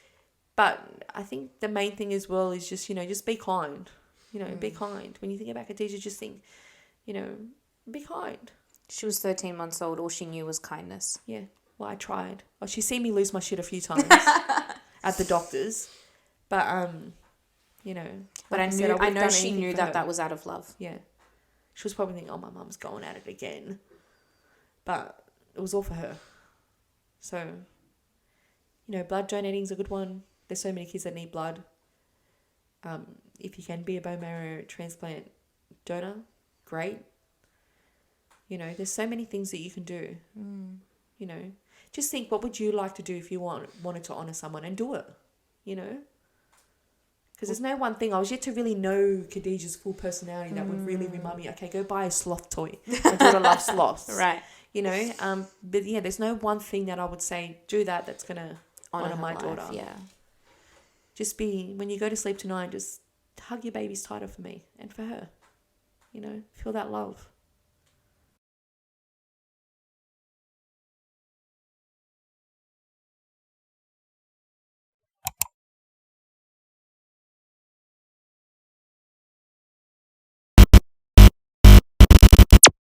but I think the main thing as well is just, you know, just be kind. You know, be kind. When you think about Khadija, just think, you know, be kind. She was 13 months old. All she knew was kindness. Yeah. Well, I tried. Well, she's seen me lose my shit a few times at the doctor's, but you know. But like I said, know would've done she anything knew for that her. that was out of love. Yeah. She was probably thinking, oh, my mum's going at it again. But it was all for her. So, you know, blood donating's a good one. There's so many kids that need blood. If you can be a bone marrow transplant donor, great. You know, there's so many things that you can do. You know, just think, what would you like to do if you wanted to honour someone, and do it, you know? Because there's no one thing. I was yet to really know Khadija's full personality that would really remind me, okay, go buy a sloth toy. My daughter loves sloths. Right. You know, but yeah, there's no one thing that I would say, do that's going to honour her my life, daughter. Yeah. Just when you go to sleep tonight, just hug your babies tighter for me and for her. You know, feel that love.